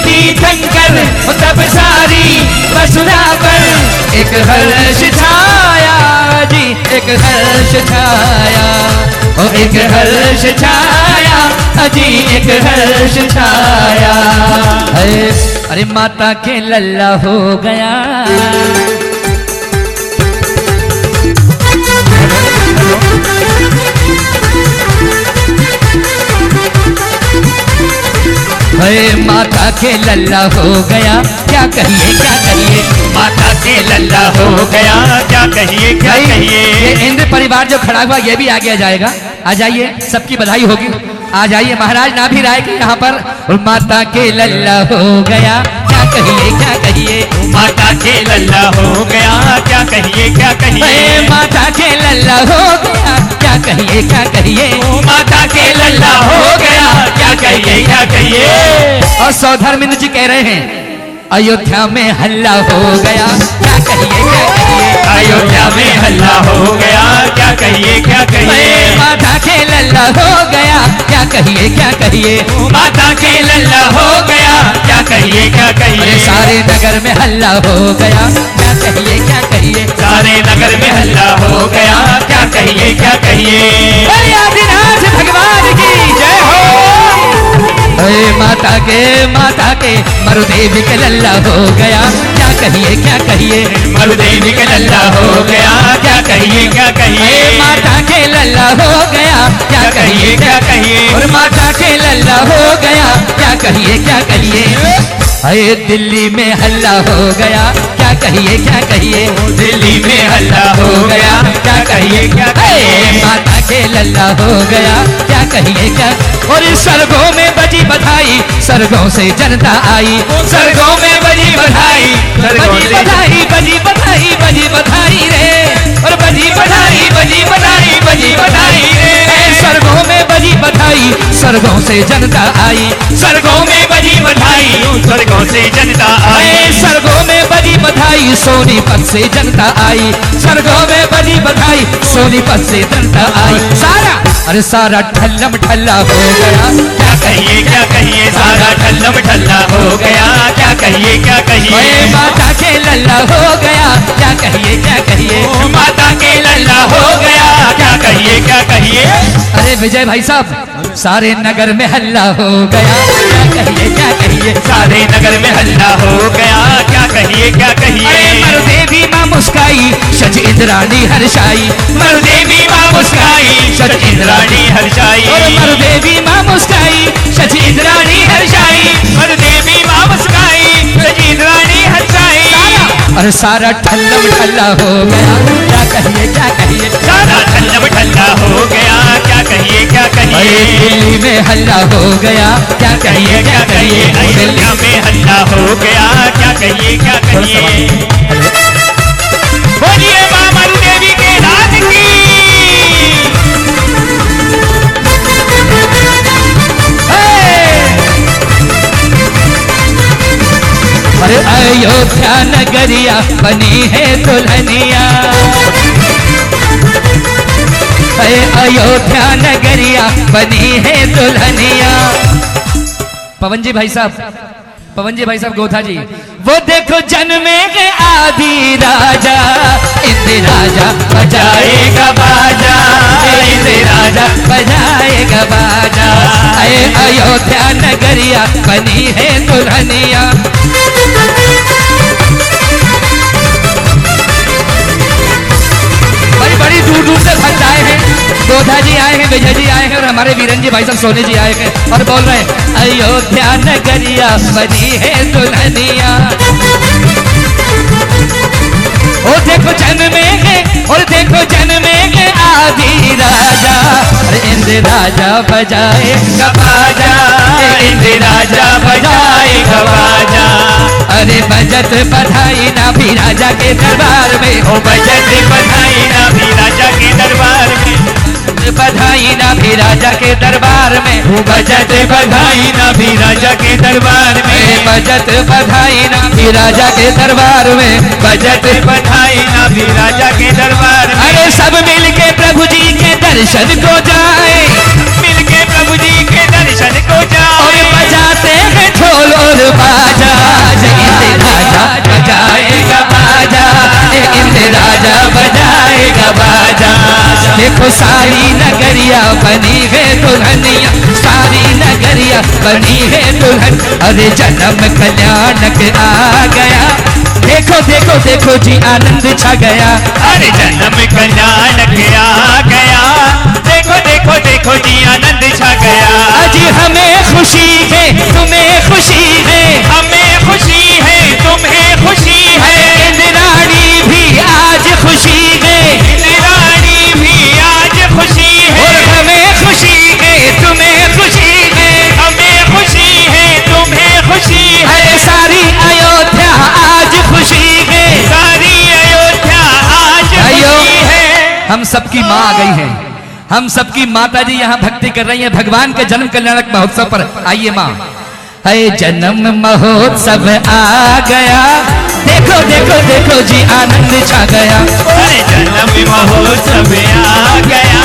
तीर्थंकर तब सारी वसुधा पर एक हर्ष छाया जी एक हर्ष छाया ओ एक हर्ष छाया अजी एक हर्ष छाया। अरे माता के लल्ला हो गया माता के लल्ला हो गया क्या कहिए माता के लल्ला हो गया क्या कहिए। ये इंद्र परिवार जो खड़ा हुआ ये भी आगे आ जाएगा। आ जाइए सबकी बधाई होगी। आ जाइए महाराज नाभि राय के यहाँ पर। और माता के लल्ला हो गया क्या कहिए माता के लल्ला हो गया क्या कहिए माता के लल्ला हो गया क्या कहिए माता के लल्ला हो गया क्या कहिए। और सौधर्मेंद्र जी कह रहे हैं अयोध्या में हल्ला हो गया क्या कहिए अयोध्या में हल्ला हो गया क्या कहिए माता के लल्ला हो गया क्या कहिए माता के लल्ला हो गया क्या कहिए। सारे नगर में हल्ला हो गया क्या कहिए सारे नगर में हल्ला हो गया क्या कहिए। आदिनाथ भगवान की जय हो। माता के मरुदेवी के लल्ला हो गया क्या कहिए मरुदेवी के लल्ला हो गया क्या कहिए माता के लल्ला हो गया क्या कहिए और माता के लल्ला हो गया क्या कहिए। अरे दिल्ली में हल्ला हो गया क्या कहिए दिल्ली में हल्ला हो गया क्या कहिए माता के लल्ला हो गया क्या कहिए और स्वर्गों में बजी बधाई स्वर्गों से जनता आई स्वर्गों में बजी बधाई बजी बधाई रे और बजी बधाई रे स्वर्गों में बजी बधाई स्वर्गों से जनता आई स्वर्गों में बजी बधाई स्वर्गों से जनता आई स्वर्गों में बजी बधाई सोनीपत से जनता आई स्वर्गों में बजी बधाई सोनीपत से जनता आई। अरे सारा ठल्लम ठल्ला हो गया क्या कहिए सारा ठल्लम ठल्ला हो गया क्या कहिए माता के लल्ला हो गया क्या कहिए माता के लल्ला हो गया क्या कहिए। अरे विजय भाई साहब सारे नगर में हल्ला हो गया क्या कहिए सारे नगर में हल्ला हो गया क्या कहिए मरुदेवी माँ मुस्काई सच इंद्राणी हर्षाई मरुदेवी माँ मुस्काई सच इंद्राणी हर्षाई मरुदेवी माँ मुस्काई सच इंद्राणी हर्षाई मरुदेवी माँ मुस्काई सच इंद्राणी हर्षाई। और सारा ठल्लम ठल्ला हो गया, क्या कहिए क्या कहिए, सारा ठल्लम ठल्ला हो गया, क्या कहिए क्या कहिए, दिल्ली में हल्ला हो गया, क्या कहिए क्या कहिए, अयोध्या में हल्ला हो गया, क्या कहिए क्या कहिए। बोलिए मां मरु देवी के राज की। अरे अयोध्या नगरिया बनी है दुल्हनिया, अरे अयोध्या नगरिया बनी है दुल्हनिया। पवन जी भाई साहब, पवन जी भाई साहब गोथा जी, वो देखो जन्मे के आदि राजा, इंद्र राजा बजाएगा बाजा, इंद्र राजा बजाएगा बाजा। अरे अयोध्या नगरिया बनी है दुल्हनिया। बड़ी दूर दूर से भक्त आए हैं, गोधा जी आए हैं, विजय जी आए हैं और हमारे वीरन जी भाई साहब सोने जी आए हैं और बोल रहे हैं अयोध्या नगरिया बनी है दुल्हनिया। ओ देखो जन्मे के, और देखो जन्मे के आदि राजा, इंद्र राजा बजाएगा बाजा, इंद्र राजा बजाएगा बाजा। अरे बजत बधाई ना भी राजा के दरबार में, ओ बजत बधाई ना भी राजा के दरबार में, बधाई ना भी राजा के दरबार में, बजत बधाई ना भी राजा के दरबार में, बजत बधाई ना भी राजा के दरबार में, बजत बधाई ना भी राजा के दरबार में। अरे सब मिलके प्रभु जी के दर्शन को जाए, मिलके प्रभु जी के दर्शन को जाए, और बजाते हैं ढोल और बाजा, इंद्र राजा बजाएगा बाजा, इंद्र राजा बजाएगा बाजा। देखो सारी नगरिया बनी है दुल्हनिया, सारी नगरिया बनी है दुल्हन। अरे जन्म कल्याणक आ गया, देखो देखो देखो जी आनंद छा गया। अरे जन्म कल्याणक आ गया, देखो देखो देखो जी आनंद छा गया। अजी हमें खुशी है तुम्हें खुशी है, हमें खुशी है तुम्हें खुशी है, इंद्राणी भी आज खुशी है, इंद्राणी भी आज खुशी है। और हमें खुशी है तुम्हें खुशी है, हमें खुशी है तुम्हें खुशी है। अरे सारी अयोध्या आज खुशी है, सारी अयोध्या आज खुशी है। हम सबकी माँ आ गई है, हम सबकी माता जी यहाँ भक्ति कर रही हैं भगवान के जन्म कल्याणक महोत्सव पर। आइए माँ, है जन्म महोत्सव आ गया, देखो देखो देखो जी आनंद छा गया। अरे जन्म महोत्सव आ गया,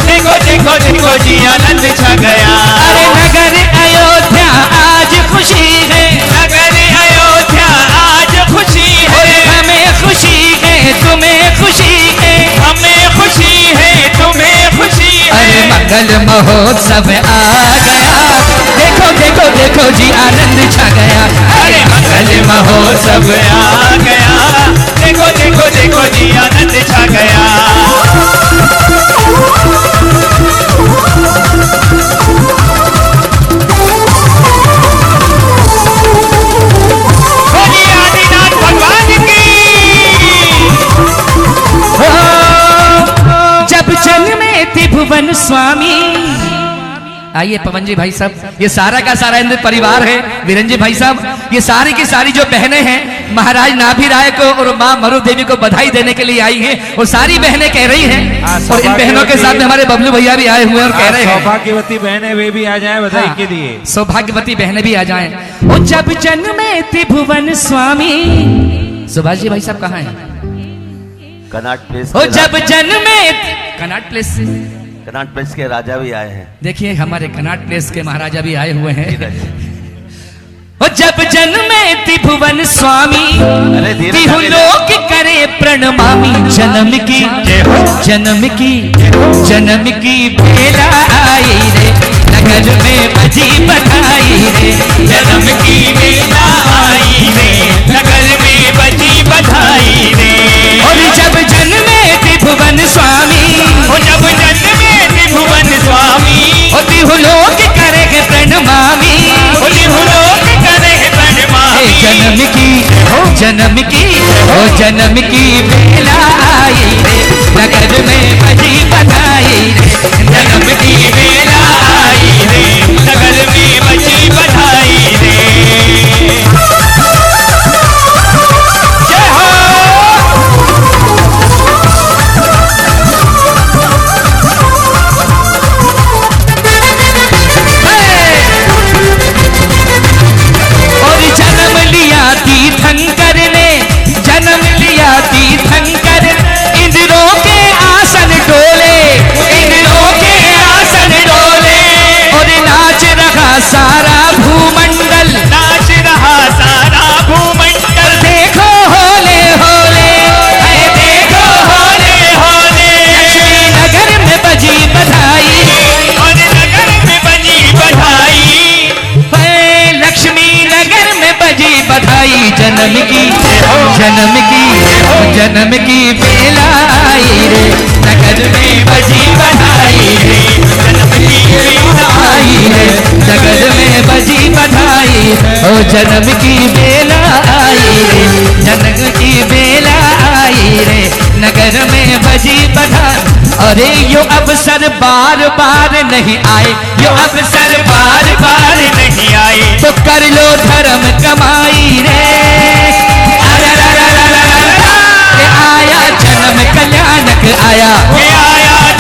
देखो देखो देखो जी आनंद छा गया। अरे नगर अयोध्या आज खुशी है, नगर अयोध्या आज खुशी है, हमें खुशी है तुम्हें खुशी है, हमें खुशी है तुम्हें खुशी है। अरे मंगल महोत्सव आ गया, देखो देखो देखो जी आनंद छा गया। अरे मंगल महोत्सव आ गया, देखो देखो देखो जी आनंद छा गया। बोलिए आदिनाथ भगवान की। जब जन्मे त्रिभुवन स्वामी। आइए पवन जी भाई साहब, ये सारा का सारा इंद्र परिवार है, वीरन जी भाई साहब, ये सारी की सारी जो बहनें हैं महाराज नाभि राय को और माँ मरु देवी को बधाई देने के लिए आई हैं, और सारी बहनें कह रही हैं, और इन बहनों के साथ में हमारे बबलू भैया भी आए हुए हैं और कह रहे हैं सौभाग्यवती बहनें वे भी आ जाएं बधाई के लिए। सौभाग्यवती बहनें भी आ जाएं। ओ जब जन्मे त्रिभुवन स्वामी। सुभाष जी भाई साहब कहाँ हैं? Connaught place. ओ जब जन्मे कनाट प्लेस से, कनाट प्लेस के राजा भी आए हैं। देखिए हमारे कनाट प्लेस के महाराजा भी आए हुए हैं। ओ जब जन्मे त्रिभुवन स्वामी, तिहुलोक करे प्रणमामि। जन्म की जन्म की जन्म की बेला आई रे, नगर में बजी बधाई रे। जन्म की बेला आई रे, नगर में बजी बधाई रे। और जब जन्मे त्रिभुवन स्वामी, ओ जब जन्मे त्रिभुवन स्वामी, ओ तिहुलोक करेगे प्रणमामि। ओ तिहुलोक करेगे प्रणमामि। जन्म की जन्म की जन्म की बेला आई रे नगर में बजी बधाई रे जन्म की बेला आई रे नगर में बजी बधाई ओ जन्म की बेला आई रे जन्म की बेला आई रे नगर में बजी बधाई। अरे यो अवसर बार बार नहीं आए यो अवसर बार बार नहीं आए तो कर लो धर्म कमाई रे आया जन्म कल्याणक आया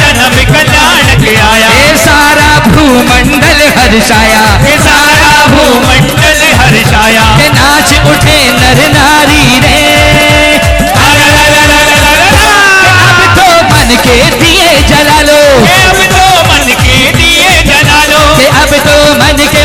जन्म कल्याणक आया ये सारा भूमंडल हर्षाया ये सारा भूमंडल हर्षाया ये नाच उठे नर नारी रे अब तो मन के दिए जला लो अब तो मन के दिए जला लो अब तो मन के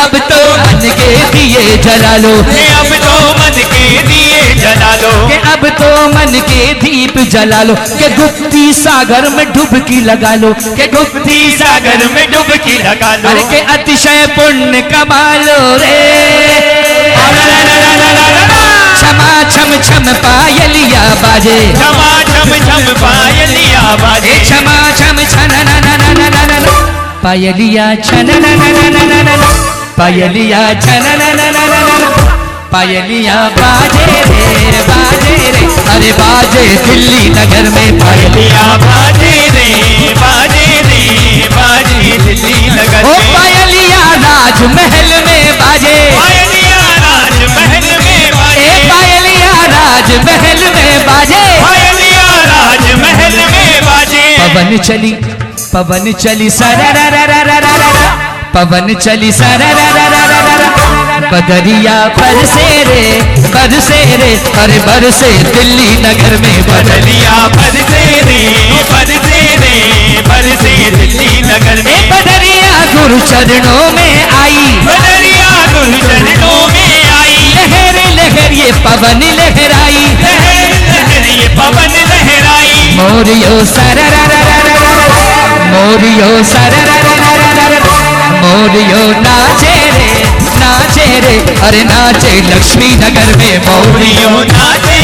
अब तो मन के दिए जला लो अब तो मन के दिए जला लो अब तो मन के दीप जला लो के गुप्ती सागर में डुबकी लगा लो के गुप्ती सागर में डुबकी लगा लो अरे के अतिशय पुण्य कमा लो रे क्षमा छम छम पायलिया बाजे क्षमा छम छम पायलिया बाजे क्षमा छम छन पायलिया छन पायलिया छन पायलिया बाजे रे अरे बाजे दिल्ली नगर में पायलिया बाजे रे बाजे दिल्ली नगर ओ पायलिया राजमहल में बाजे पायलिया राजमहल में बाजे पायलिया राजमहल में बाजे पायलिया राजमहल में बाजे पवन चली सररररररररर पवन चली सरररररररर बदरिया बरसे रे अरे बरसे दिल्ली नगर में बदरिया बरसे दिल्ली नगर में बदरिया गुरु चरणों में आई बदरिया गुरु चरणों में आई लहर लहर ये पवन लहराई लहर ये पवन लहराई मोरियो सररररररर मोरियो सररररररर मोरियो नाचे रे अरे नाचे लक्ष्मी नगर में मोरियो नाचे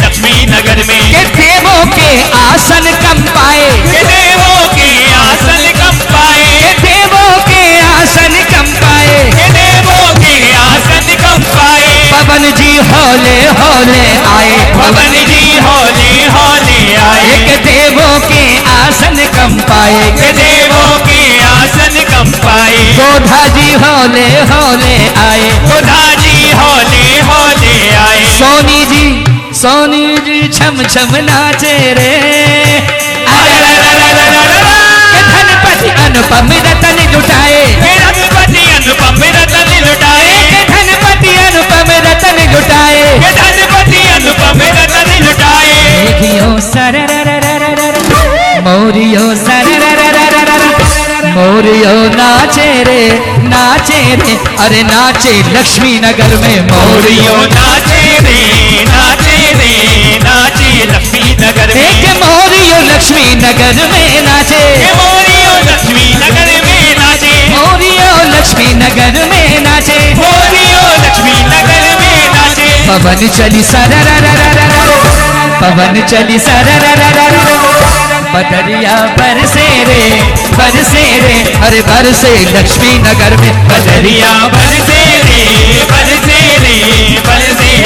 लक्ष्मी नगर में के देवों के आसन कंपाए देवों के आसन कंपाए देवों के आसन कंपाए देवों के आसन कंपाए पवन जी हौले हौले आए पवन जी हौले हौले आए एक देवों के आसन कंपाए देवों के आसन कंपाए गोधा जी हौले हौले आए गोधा जी हौले हौले आए सोनी जी छम छम नाचे रे धनपति अनुपम रतन लुटाए धनपति अनुपम रतन लुटाए धनपति अनुपम रतन लुटाए धनपति अनुपम रतन लुटाए मोरियो सररररररर मोरियो नाचे रे अरे नाचे लक्ष्मी नगर में मोरियो नाचे लक्ष्मी नगर में मोरियो लक्ष्मी नगर में नाचे मोरियो लक्ष्मी नगर में नाचे मोरियो लक्ष्मी नगर में नाचे मोरियो लक्ष्मी नगर में नाचे पवन चली सररररररर पवन चली सररररररर बदरिया बरसे रे अरे बरसे लक्ष्मी नगर में बदरिया बरसे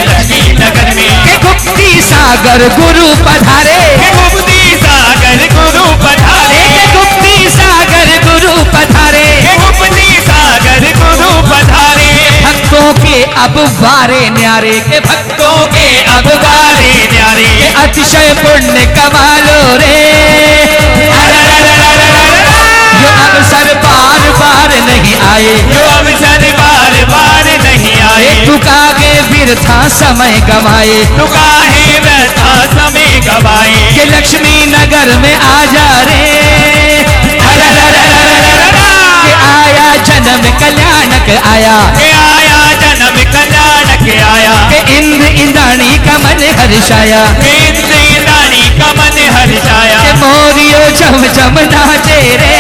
लक्ष्मी नगर में गुप्ती सागर गुरु पधारे गुप्ती सागर गुरु पधारे गुप्ती सागर गुरु पधारे गुप्ती सागर गुरु पधारे भक्तों के अब वारे न्यारे के भक्तों के अब वारे न्यारे अतिशय पुण्य कमालो रे जो अवसर बार बार नहीं आए जो अवसर बार बार नहीं आए तुका के व्यर्था समय गवाए तुका है व्यर्था समय गवाए कि लक्ष्मी नगर में आ जा रे कि आया जन्म कल्याणक आया जन्म कल्याणक आया कि इंद्र इंद्राणी का मन हर्षाया इंद्र इंद्राणी का मन हर्षाया कि मोरियो चम चम नाचे रे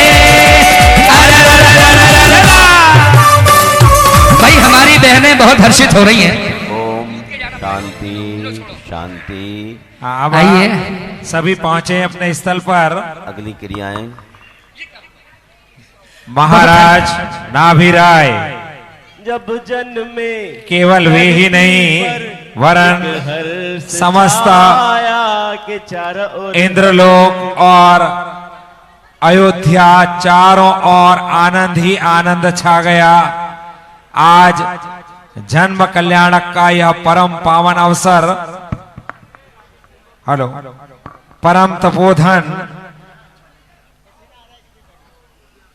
बहनें बहुत हर्षित हो रही हैं। ओम शांति शांति। अब आइए। सभी पहुंचे अपने स्थल पर। अगली क्रियाएं। महाराज नाभिराय जब जन्मे केवल वे ही नहीं वरन समस्त के चारों ओर इंद्रलोक और अयोध्या चारों ओर आनंद ही आनंद छा गया। आज जन्म कल्याणक का यह परम पावन अवसर, हेलो, परम तपोधन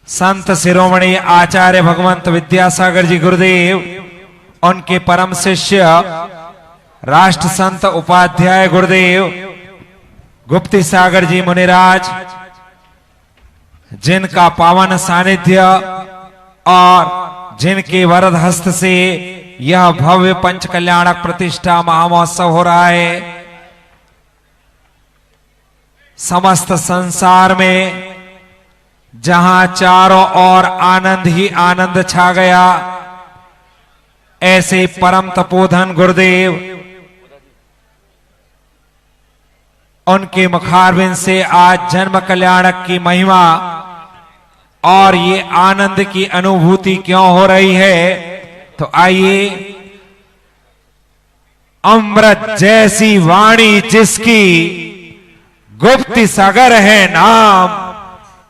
संत शिरोमणि आचार्य भगवंत विद्यासागर जी गुरुदेव, उनके परम शिष्य राष्ट्र संत उपाध्याय गुरुदेव गुप्ती सागर जी मुनिराज, जिनका पावन सानिध्य और जिनके वरद हस्त से यह भव्य पंच कल्याणक प्रतिष्ठा महामहोत्सव हो रहा है। समस्त संसार में जहां चारों ओर आनंद ही आनंद छा गया, ऐसे परम तपोधन गुरुदेव, उनके मुखारविंद से आज जन्म कल्याणक की महिमा और ये आनंद की अनुभूति क्यों हो रही है, तो आइए, अमृत जैसी वाणी जिसकी, गुप्ती सागर है नाम,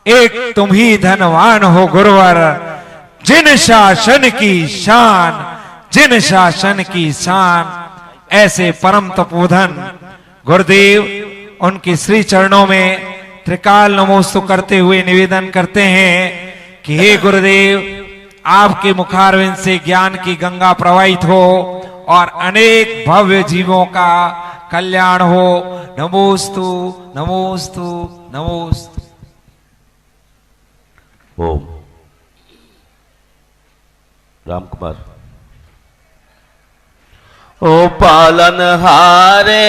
एक तुम ही धनवान हो गुरुवर, जिन शासन की शान, जिन शासन की शान। ऐसे परम तपोधन गुरुदेव उनके श्री चरणों में त्रिकाल नमोस्तु करते हुए निवेदन करते हैं कि हे गुरुदेव, आपके मुखारविंद से ज्ञान की गंगा प्रवाहित हो और अनेक भव्य जीवों का कल्याण हो। नमोस्तु नमोस्तु नमोस्तु। ओम राम कुमार। ओ पालन हारे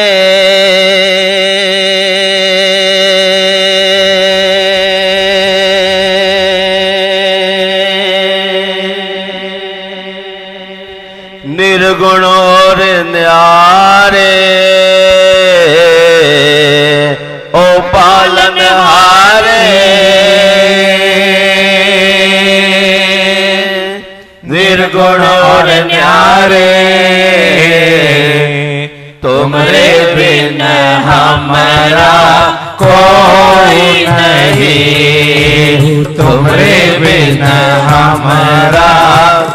निर्गुण और न्यारे, ओ पालन हारे निर्गुण और न्यारे, तुमरे बिन हमारा कोई नहीं, तुमरे बिन हमारा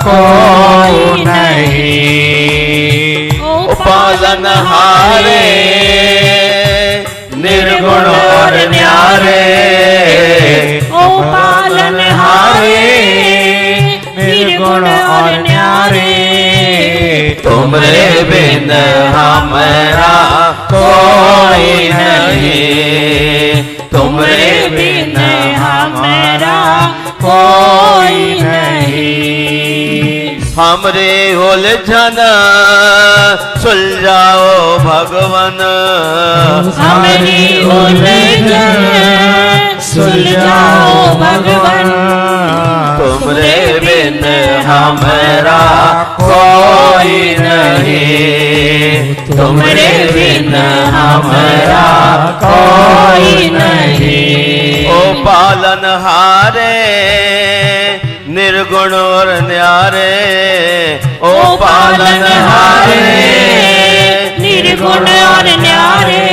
कोई नहीं। ओ पालनहारे निर्गुण और न्यारे, ओ पालनहारे निर्गुण और न्यारे, तुमरे बिन हमारा कोई नहीं, तुमरे बिन हमारा कोई नहीं। हमरे उलझन सुलझाओ भगवन, हमरी उलझन सुलझाओ भगवन, तुमरे बिन हमारा कोई नहीं, तुमरे बिन हमारा कोई नहीं। ओ पालनहारे निर्गुण और न्यारे, ओ पालनहारे निर्गुण और न्यारे,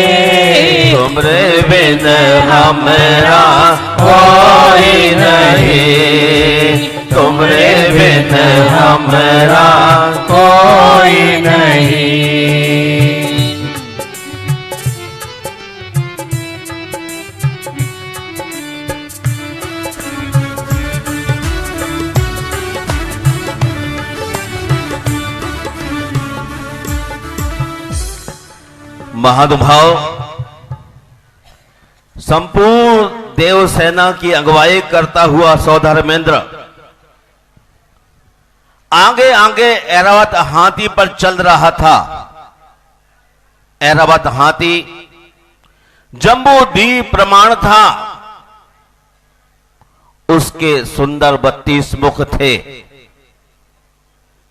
तुमरे बिन हमारा कोई नहीं, तुमरे बिन हमारा कोई नहीं। महानुभाव, संपूर्ण देव सेना की अगुवाई करता हुआ सौधर्मेंद्र आगे आगे ऐरावत हाथी पर चल रहा था। ऐरावत हाथी जम्बू द्वीप प्रमाण था, उसके सुंदर 32 मुख थे।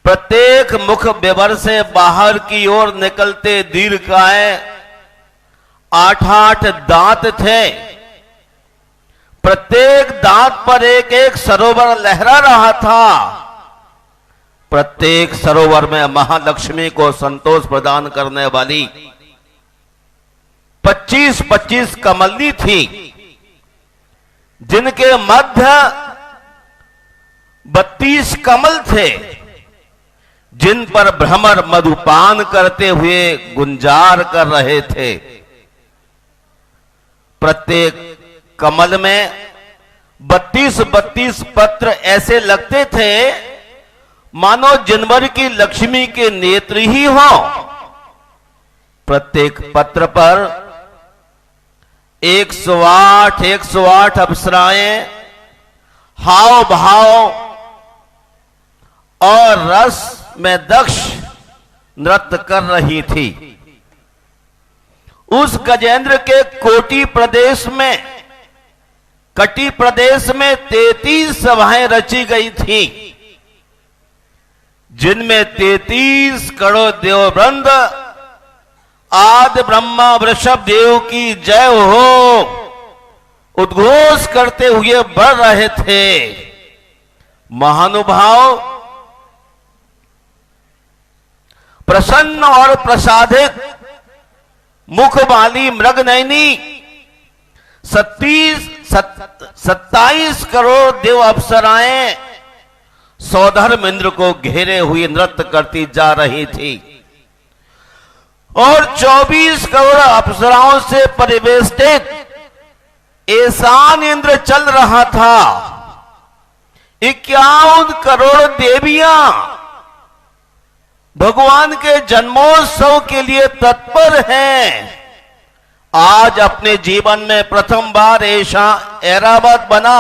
प्रत्येक मुख विवर से बाहर की ओर निकलते दीर्घकाय 8-8 दांत थे। प्रत्येक दांत पर एक एक सरोवर लहरा रहा था। प्रत्येक सरोवर में महालक्ष्मी को संतोष प्रदान करने वाली 25-25 कमली थी, जिनके मध्य 32 कमल थे, जिन पर भ्रमर मधुपान करते हुए गुंजार कर रहे थे। प्रत्येक कमल में 32-32 पत्र ऐसे लगते थे मानो जिनवर की लक्ष्मी के नेत्र ही हो। प्रत्येक पत्र पर 108 अप्सराएं हाव भाव और रस में दक्ष नृत्य कर रही थी। उस गजेंद्र के कोटि प्रदेश में, कटी प्रदेश में 33 सभाएं रची गई थी, जिनमें 33 करोड़ देववृंद आदि ब्रह्मा वृषभ देव की जय हो उद्घोष करते हुए बढ़ रहे थे। महानुभाव प्रसन्न और प्रसादित मुख वाली मृगनयनी 27 करोड़ देव अप्सराएं सौधर्म इंद्र को घेरे हुए नृत्य करती जा रही थी और 24 करोड़ अप्सराओं से परिवेष्टित ईशान इंद्र चल रहा था। 51 करोड़ देवियां भगवान के जन्मोत्सव के लिए तत्पर हैं। आज अपने जीवन में प्रथम बार ऐसा ऐरावत बना।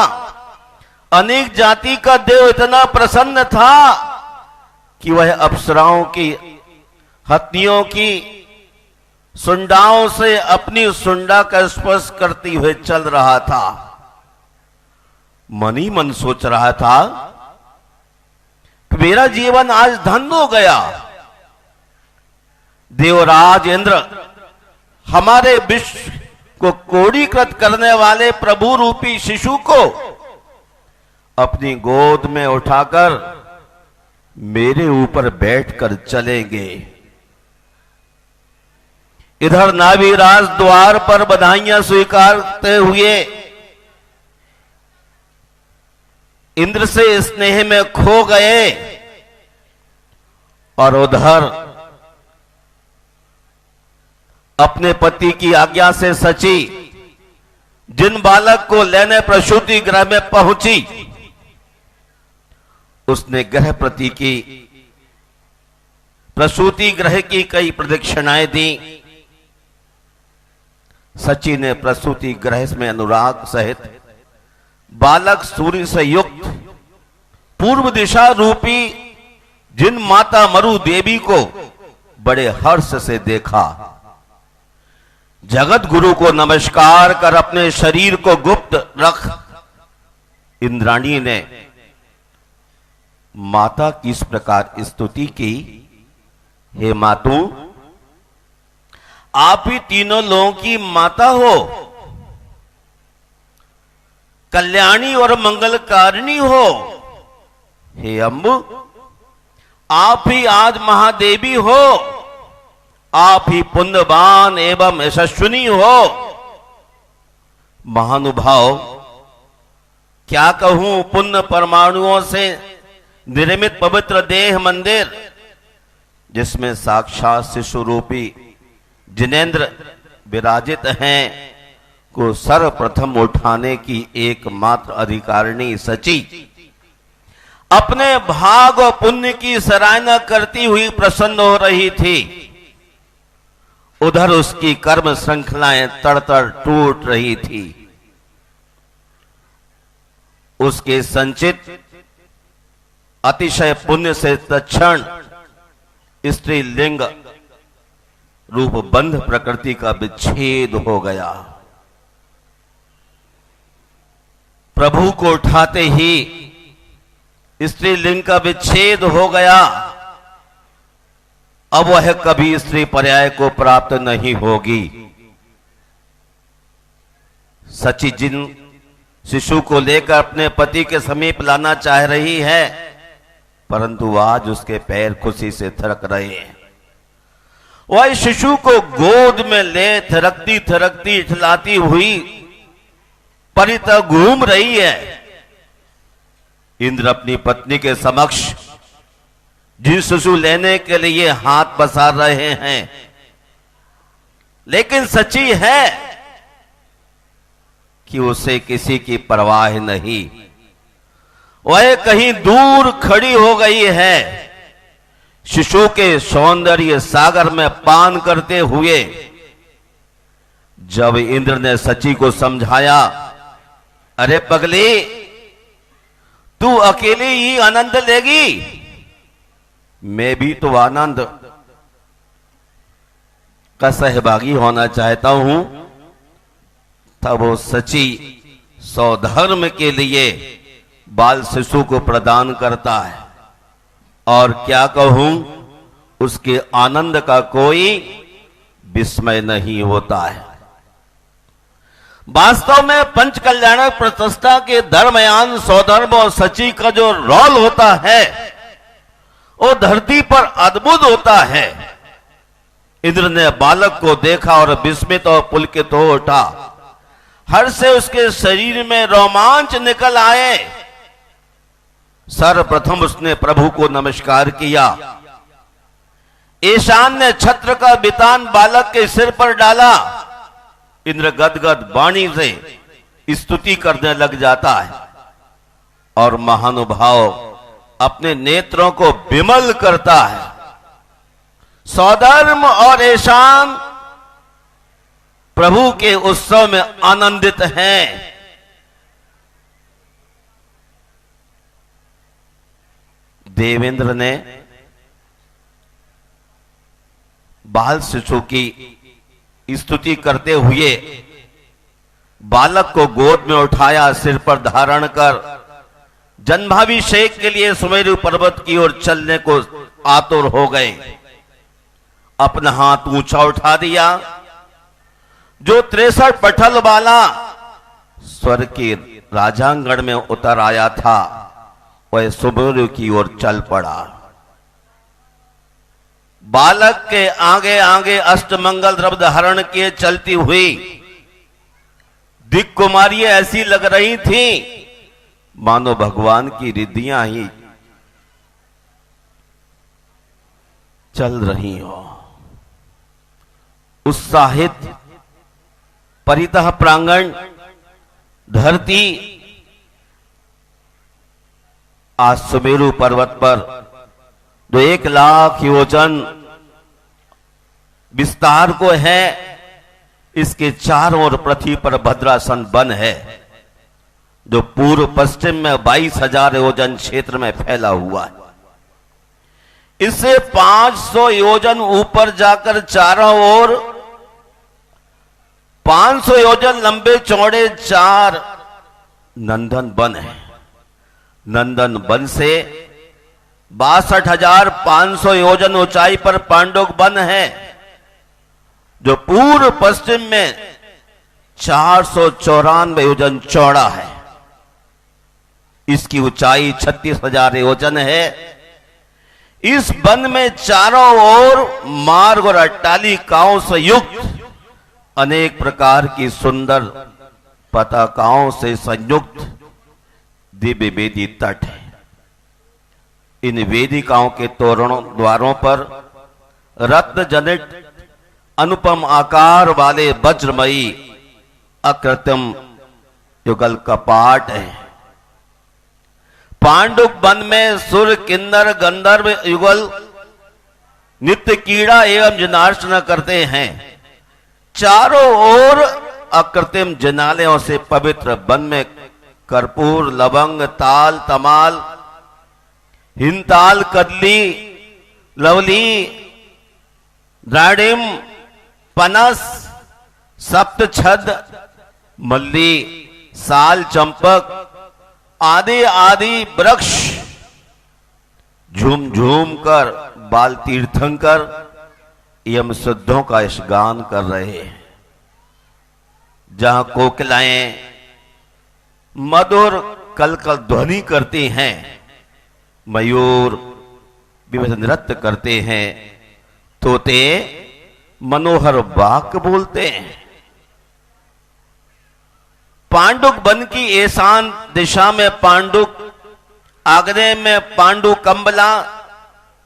अनेक जाति का देव इतना प्रसन्न था कि वह अप्सराओं की हथियों की सुंडाओं से अपनी सुंडा का स्पर्श करते हुए चल रहा था। मन ही मन सोच रहा था कि मेरा जीवन आज धन्य हो गया। देवराज इंद्र हमारे विश्व को कोड़ीकृत करने वाले प्रभु रूपी शिशु को अपनी गोद में उठाकर मेरे ऊपर बैठकर चलेंगे। इधर नाभिराज द्वार पर बधाइयां स्वीकारते हुए इंद्र से स्नेह में खो गए और उधर अपने पति की आज्ञा से सची जिन बालक को लेने प्रसूति गृह में पहुंची, उसने गृहपति की प्रसूति गृह की कई प्रदक्षिणाएं दी। सची ने प्रसूति गृह में अनुराग सहित बालक सूर्य से युक्त पूर्व दिशा रूपी जिन माता मरु देवी को बड़े हर्ष से देखा। जगत गुरु को नमस्कार कर अपने शरीर को गुप्त रख इंद्राणी ने माता की इस प्रकार स्तुति की, हे मातु, आप ही तीनों लोगों की माता हो, कल्याणी और मंगलकारिणी हो। हे अम्बु, आप ही आज महादेवी हो, आप ही पुण्यवान एवं यशस्विनी हो। महानुभाव, क्या कहूं, पुण्य परमाणुओं से निर्मित पवित्र देह मंदिर जिसमें साक्षात शिशु रूपी जिनेंद्र विराजित हैं को सर्वप्रथम उठाने की एकमात्र अधिकारिणी सची अपने भाग और पुण्य की सराहना करती हुई प्रसन्न हो रही थी। उधर उसकी कर्म श्रृंखलाएं तड़तड़ टूट रही थी। उसके संचित अतिशय पुण्य से तत्क्षण स्त्री लिंग रूप बंध प्रकृति का विच्छेद हो गया। प्रभु को उठाते ही स्त्री लिंग का विच्छेद हो गया। अब वह कभी स्त्री पर्याय को प्राप्त नहीं होगी। सची जिन शिशु को लेकर अपने पति के समीप लाना चाह रही है, परंतु आज उसके पैर खुशी से थिरक रहे हैं। वह शिशु को गोद में ले थिरकती थिरकती इठलाती हुई परितः घूम रही है। इंद्र अपनी पत्नी के समक्ष जिन शिशु लेने के लिए हाथ पसार रहे हैं, लेकिन सच्ची है कि उसे किसी की परवाह नहीं। वह कहीं दूर खड़ी हो गई है, शिशु के सौंदर्य सागर में पान करते हुए। जब इंद्र ने सची को समझाया, अरे पगली, तू अकेली ही आनंद लेगी, मैं भी तो आनंद का सहभागी होना चाहता हूं। तब वो सची सौधर्म के लिए बाल शिशु को प्रदान करता है, और क्या कहूं, उसके आनंद का कोई विस्मय नहीं होता है। वास्तव में पंच कल्याणक प्रतिष्ठा के धर्मयान सौधर्म और सची का जो रोल होता है, वो धरती पर अद्भुत होता है। इंद्र ने बालक को देखा और विस्मित और पुलकित हो उठा। हर्ष से उसके शरीर में रोमांच निकल आए। सर्वप्रथम उसने प्रभु को नमस्कार किया। ईशान ने छत्र का बितान बालक के सिर पर डाला। इंद्र गदगद वाणी से स्तुति करने लग जाता है, और महानुभाव अपने नेत्रों को विमल करता है। सौधर्म और ईशान प्रभु के उत्सव में आनंदित हैं। देवेंद्र ने बाल शिशु की स्तुति करते हुए बालक को गोद में उठाया, सिर पर धारण कर जन्माभिषेक के लिए सुमेरु पर्वत की ओर चलने को आतुर हो गए। अपना हाथ ऊंचा उठा दिया। जो 63 पटल वाला स्वर्ग के राजांगण में उतर आया था, वह सुमेरु की ओर चल पड़ा। बालक के आगे आगे अष्टमंगल द्रव्य धारण किए चलती हुई दिक् कुमारियां ऐसी लग रही थी मानो भगवान की रिद्धियां ही चल रही हो। उत्साहित परितः प्रांगण धरती आज सुमेरु पर्वत पर जो 1 लाख योजन विस्तार को है, इसके चारों ओर पृथ्वी पर भद्रासन वन है, जो पूर्व पश्चिम में 22,000 योजन क्षेत्र में फैला हुआ है। इससे 500 योजन ऊपर जाकर चारों ओर 500 योजन लंबे चौड़े 4 नंदन वन है। नंदन वन से 62,500 योजन ऊंचाई पर पांडुक वन है, जो पूर्व पश्चिम में 494 योजन चौड़ा है। इसकी ऊंचाई 36,000 योजन है। इस वन में चारों ओर मार्ग और अट्टालिकाओं से युक्त अनेक प्रकार की सुंदर पताकाओं से संयुक्त दिव्य वेदी तट है। इन वेदिकाओं के तोरणों द्वारों पर रत्न जनित अनुपम आकार वाले वज्रमयी अकृत्रिम युगल कपाट है। पांडुक वन में सुर किन्नर गंधर्व युगल नित्य कीड़ा एवं जनार्चना करते हैं। चारों ओर अकृत्रिम जनालयों से पवित्र वन में कर्पूर, लवंग, ताल, तमाल, हिंताल, कदली, लवली, द्राडिम, पनस, सप्तछद, मल्ली, साल, चंपक आदि आदि वृक्ष झूम झूम कर बाल तीर्थंकर यम सिद्धों का इस गान कर रहे हैं, जहां कोकिलाएं मधुर कलकल ध्वनि करती हैं, मयूर विविध नृत्य करते हैं, तोते मनोहर वाक्य बोलते हैं। पांडुक वन की ईशान दिशा में पांडुक, आग्नेय में पांडु कंबला,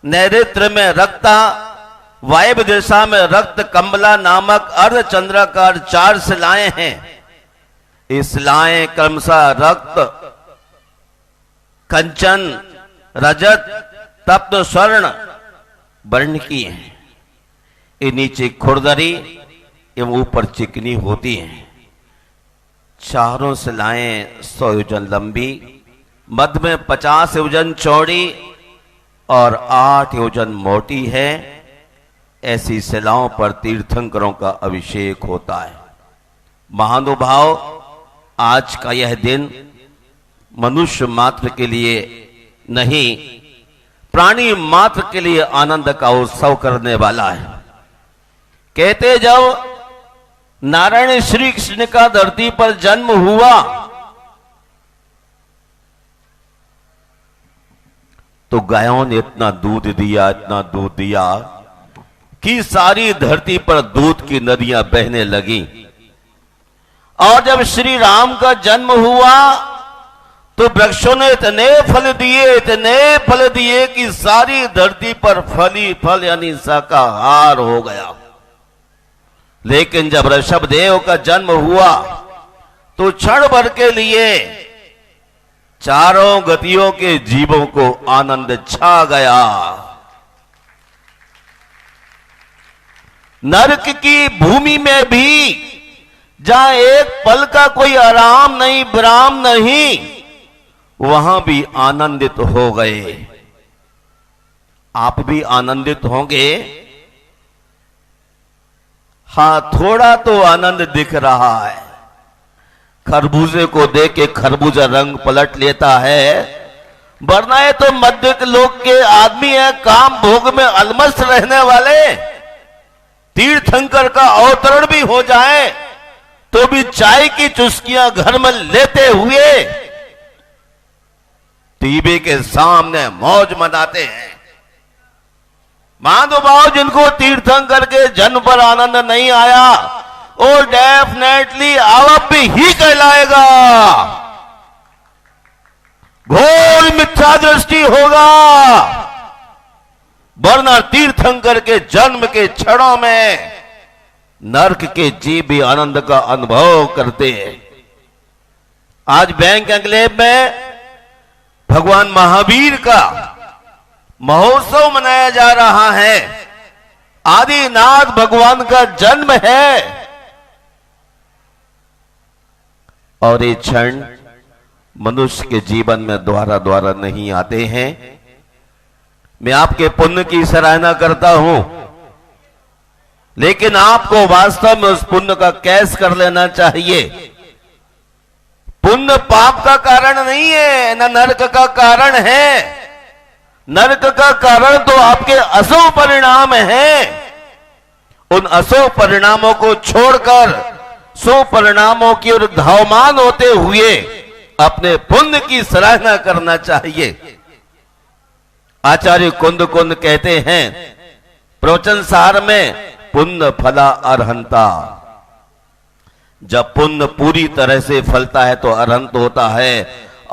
नैऋत्य में रक्ता, वायव्य दिशा में रक्त कंबला नामक अर्धचंद्राकार 4 शिलाएं हैं। ये शिलाएं क्रमशः रक्त, कंचन, रजत, तप्त स्वर्ण वर्ण की हैं। ये नीचे खुरदरी एवं ऊपर चिकनी होती हैं। चारों शिलाएं 100 योजन लंबी, मध्य में 50 योजन चौड़ी और 8 योजन मोटी है। ऐसी शिलाओं पर तीर्थंकरों का अभिषेक होता है। महानुभाव, आज का यह दिन मनुष्य मात्र के लिए नहीं, प्राणी मात्र के लिए आनंद का उत्सव करने वाला है। कहते जब नारायण श्री कृष्ण का धरती पर जन्म हुआ तो गायों ने इतना दूध दिया, इतना दूध दिया कि सारी धरती पर दूध की नदियां बहने लगी। और जब श्री राम का जन्म हुआ तो वृक्षों ने इतने फल दिए कि सारी धरती पर फली फल यानी शाकाहार हो गया। लेकिन जब ऋषभदेव का जन्म हुआ तो क्षण भर के लिए चारों गतियों के जीवों को आनंद छा गया। नरक की भूमि में भी जहां एक पल का कोई आराम नहीं, विराम नहीं, वहां भी आनंदित हो गए। आप भी आनंदित होंगे। हां, थोड़ा तो आनंद दिख रहा है। खरबूजे को देख के खरबूजा रंग पलट लेता है, वरना ये तो मध्य लोक के आदमी है, काम भोग में अलमस्त रहने वाले। तीर्थंकर का अवतरण भी हो जाए तो भी चाय की चुस्कियां घर में लेते हुए टीवी के सामने मौज मनाते हैं। महानुभाव, जिनको तीर्थंकर के जन्म पर आनंद नहीं आया वो डेफिनेटली अवश्य ही कहलाएगा, घोर मिथ्या दृष्टि होगा। वरना तीर्थंकर के जन्म के क्षणों में नरक के जीव भी आनंद का अनुभव करते हैं। आज बैंक एन्क्लेव में भगवान महावीर का महोत्सव मनाया जा रहा है। आदिनाथ भगवान का जन्म है और ये क्षण मनुष्य के जीवन में दोबारा नहीं आते हैं। मैं आपके पुण्य की सराहना करता हूं, लेकिन आपको वास्तव में उस पुण्य का कैश कर लेना चाहिए। पुण्य पाप का कारण नहीं है, न नरक का कारण है। नरक का कारण तो आपके अशुभ परिणाम हैं। उन अशुभ परिणामों को छोड़कर शुभ परिणामों की ओर धावमान होते हुए अपने पुण्य की सराहना करना चाहिए। आचार्य कुंद कहते हैं प्रवचन सार में, पुण्य फला अरहंता। जब पुण्य पूरी तरह से फलता है तो अरहंत होता है,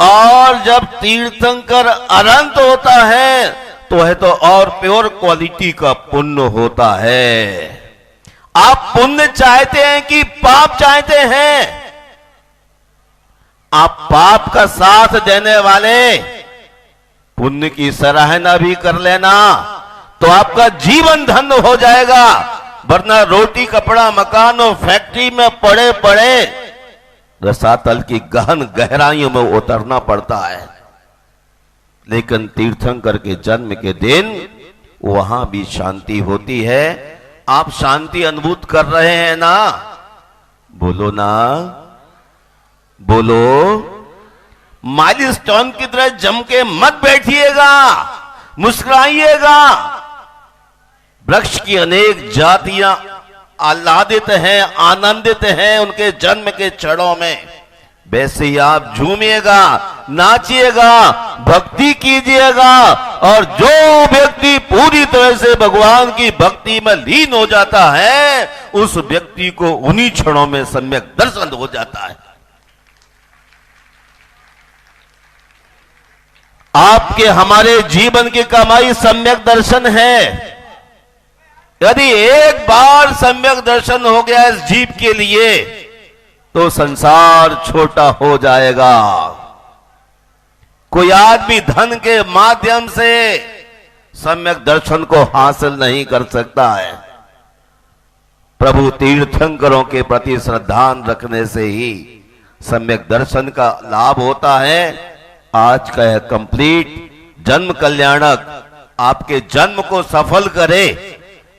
और जब तीर्थंकर अनंत होता है तो और प्योर क्वालिटी का पुण्य होता है। आप पुण्य चाहते हैं कि पाप चाहते हैं? आप पाप का साथ देने वाले पुण्य की सराहना भी कर लेना तो आपका जीवन धन्य हो जाएगा। वरना रोटी कपड़ा मकान और फैक्ट्री में पड़े पड़े रसातल की गहन गहराइयों में उतरना पड़ता है। लेकिन तीर्थंकर के जन्म के दिन वहां भी शांति होती है। आप शांति अनुभूत कर रहे हैं ना? बोलो ना, बोलो। माइलस्टोन की तरह जम के मत बैठिएगा, मुस्कुराइएगा। वृक्ष की अनेक जातियां आह्लादित हैं, आनंदित हैं उनके जन्म के क्षणों में, वैसे ही आप झूमिएगा, नाचिएगा, भक्ति कीजिएगा। और जो व्यक्ति पूरी तरह से भगवान की भक्ति में लीन हो जाता है, उस व्यक्ति को उन्हीं क्षणों में सम्यक दर्शन हो जाता है। आपके हमारे जीवन की कमाई सम्यक दर्शन है। यदि एक बार सम्यक दर्शन हो गया इस जीव के लिए, तो संसार छोटा हो जाएगा। कोई आदमी धन के माध्यम से सम्यक दर्शन को हासिल नहीं कर सकता है। प्रभु तीर्थंकरों के प्रति श्रद्धा रखने से ही सम्यक दर्शन का लाभ होता है। आज का यह कंप्लीट जन्म कल्याणक आपके जन्म को सफल करे,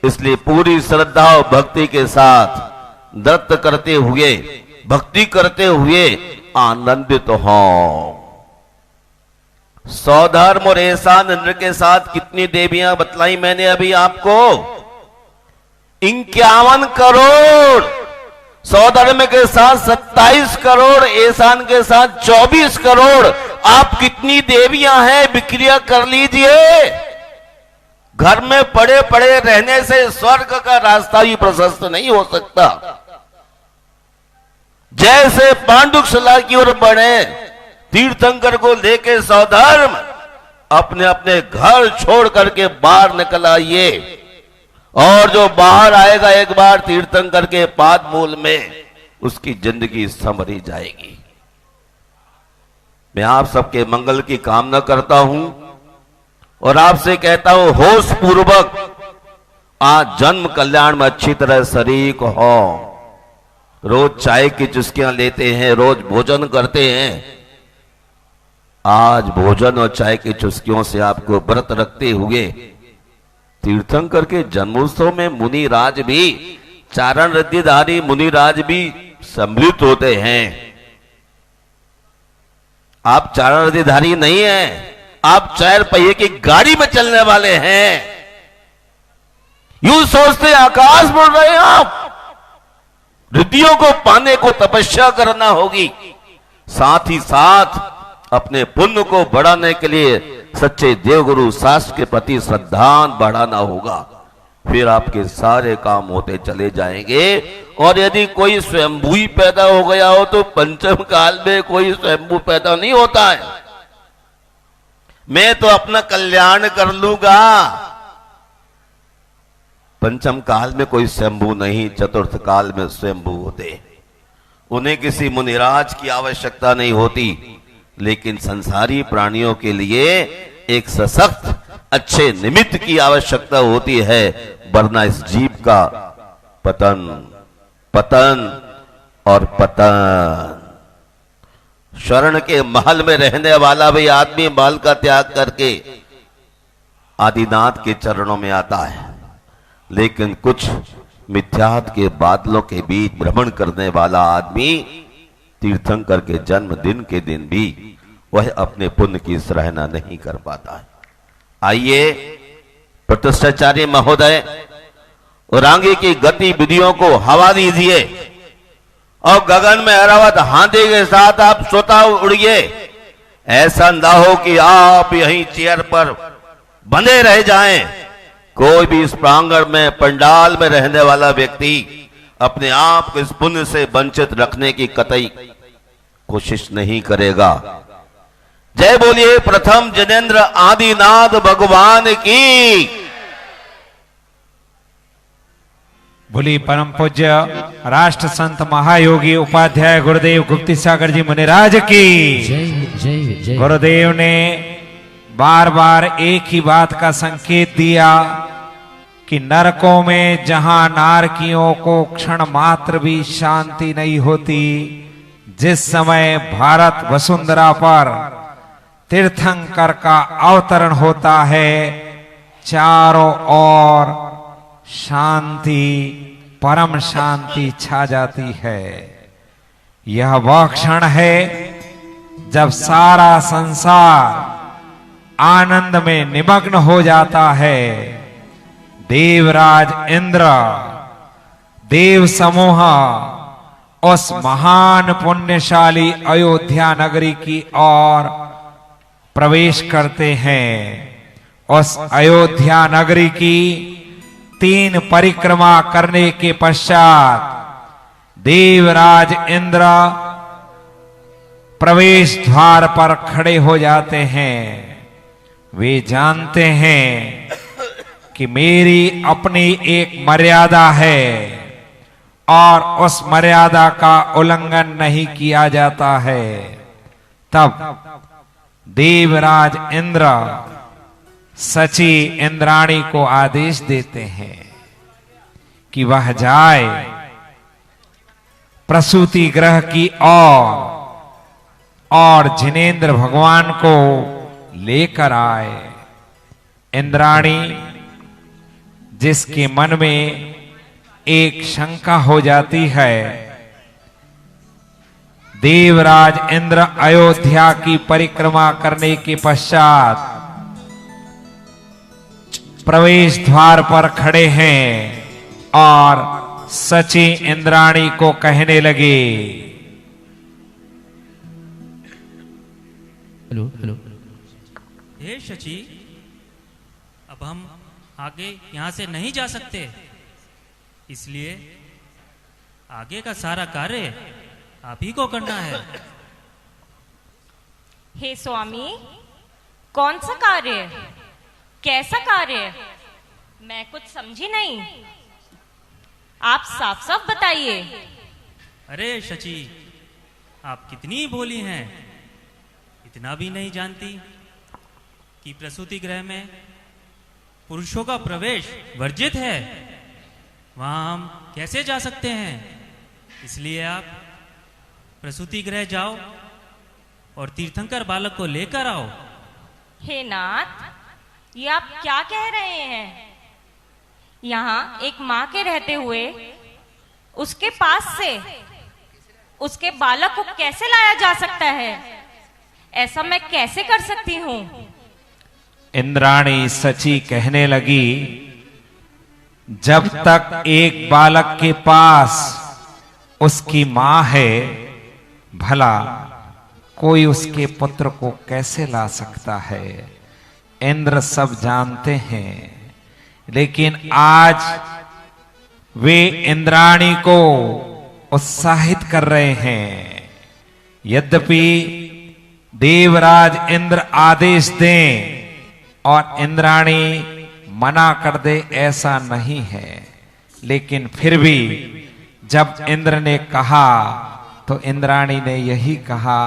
इसलिए पूरी श्रद्धा और भक्ति के साथ नृत्य करते हुए, भक्ति करते हुए आनंदित हो। सौधर्म और एहसान इंद्र के साथ कितनी देवियां बतलाई मैंने अभी आपको? 51 करोड़। सौधर्म के साथ 27 करोड़, एहसान के साथ 24 करोड़। आप कितनी देवियां हैं विक्रिया कर लीजिए। घर में पड़े पड़े रहने से स्वर्ग का रास्ता ही प्रशस्त नहीं हो सकता। जैसे पांडुकशिला की ओर बढ़े, तीर्थंकर को लेके सौधर्म अपने अपने घर छोड़ करके बाहर निकल आइए, और जो बाहर आएगा एक बार तीर्थंकर के पाद मूल में, उसकी जिंदगी संवरी जाएगी। मैं आप सबके मंगल की कामना करता हूं और आपसे कहता हूं, होश पूर्वक आज जन्म कल्याण में अच्छी तरह शरीक हो। रोज चाय की चुस्कियां लेते हैं, रोज भोजन करते हैं। आज भोजन और चाय की चुस्कियों से आपको व्रत रखते हुए तीर्थंकर के जन्मोत्सव में मुनिराज भी, चारण रिद्धिधारी मुनिराज भी सम्मिलित होते हैं। आप चारण रिद्धिधारी नहीं हैं, आप 4 पहिए की गाड़ी में चलने वाले हैं। यूं सोचते आकाश बढ़ रहे हैं आप। रिद्धियों को पाने को तपस्या करना होगी, साथ ही साथ अपने पुण्य को बढ़ाने के लिए सच्चे देवगुरु शास्त्र के प्रति श्रद्धा बढ़ाना होगा। फिर आपके सारे काम होते चले जाएंगे। और यदि कोई स्वयंभू ही पैदा हो गया हो, तो पंचम काल में कोई स्वयंभू पैदा नहीं होता है। मैं तो अपना कल्याण कर लूंगा। पंचम काल में कोई स्वयंभू नहीं, चतुर्थ काल में स्वयंभू होते। उन्हें किसी मुनिराज की आवश्यकता नहीं होती, लेकिन संसारी प्राणियों के लिए एक सशक्त अच्छे निमित्त की आवश्यकता होती है, वरना इस जीव का पतन पतन और पतन। शरण के महल में रहने वाला भी आदमी महल का त्याग करके आदिनाथ के चरणों में आता है, लेकिन कुछ मिथ्यात्व के बादलों के बीच भ्रमण करने वाला आदमी तीर्थंकर के जन्मदिन के दिन भी वह अपने पुण्य की सराहना नहीं कर पाता है। आइए प्रतिष्ठाचार्य महोदय और आगे की गतिविधियों को हवा दीजिए और गगन में ऐरावत हाथी के साथ आप स्वतः उड़िए। ऐसा ना हो कि आप यहीं चेयर पर बंधे रह जाएं। कोई भी इस प्रांगण में पंडाल में रहने वाला व्यक्ति अपने आप को इस पुण्य से वंचित रखने की कतई कोशिश नहीं करेगा। जय बोलिए प्रथम जिनेंद्र आदिनाथ भगवान की। बोली परम पूज्य राष्ट्र संत महायोगी उपाध्याय गुरुदेव गुप्ती सागर जी मुनिराज की। जय जय। गुरुदेव ने बार बार एक ही बात का संकेत दिया कि नरकों में जहां नारकियों को क्षण मात्र भी शांति नहीं होती, जिस समय भारत वसुंधरा पर तीर्थंकर का अवतरण होता है, चारों ओर शांति, परम शांति छा जाती है। यह वह क्षण है जब सारा संसार आनंद में निमग्न हो जाता है, देवराज इंद्र देव समूह उस महान पुण्यशाली अयोध्या नगरी की ओर प्रवेश करते हैं। उस अयोध्या नगरी की 3 परिक्रमा करने के पश्चात देवराज इंद्र प्रवेश द्वार पर खड़े हो जाते हैं। वे जानते हैं कि मेरी अपनी एक मर्यादा है और उस मर्यादा का उल्लंघन नहीं किया जाता है। तब देवराज इंद्र सची इंद्राणी को आदेश देते हैं कि वह जाए प्रसूति गृह की ओर और जिनेंद्र भगवान को लेकर आए। इंद्राणी जिसके मन में एक शंका हो जाती है, देवराज इंद्र अयोध्या की परिक्रमा करने के पश्चात प्रवेश द्वार पर खड़े हैं और सची इंद्राणी को कहने लगे, हेलो हेलो, हे शची, अब हम आगे यहाँ से नहीं जा सकते, इसलिए आगे का सारा कार्य आप ही को करना है। हे स्वामी, कौन सा कार्य, कैसा कार्य? मैं कुछ समझी नहीं, आप साफ साफ बताइए। अरे शची, आप कितनी भोली हैं, इतना भी नहीं जानती कि प्रसूति गृह में पुरुषों का प्रवेश वर्जित है, वहां हम कैसे जा सकते हैं? इसलिए आप प्रसूति गृह जाओ और तीर्थंकर बालक को लेकर आओ। हे नाथ, ये आप क्या कह रहे हैं? यहाँ एक माँ के रहते हुए उसके पास से उसके बालक को कैसे लाया जा सकता है? ऐसा मैं कैसे कर सकती हूँ? इंद्राणी सची कहने लगी, जब तक एक बालक के पास उसकी मां है, भला कोई उसके पुत्र को कैसे ला सकता है? इंद्र सब जानते हैं, लेकिन आज वे इंद्राणी को उत्साहित कर रहे हैं। यद्यपि देवराज इंद्र आदेश दें और इंद्राणी मना कर दे, ऐसा नहीं है, लेकिन फिर भी जब इंद्र ने कहा तो इंद्राणी ने यही कहा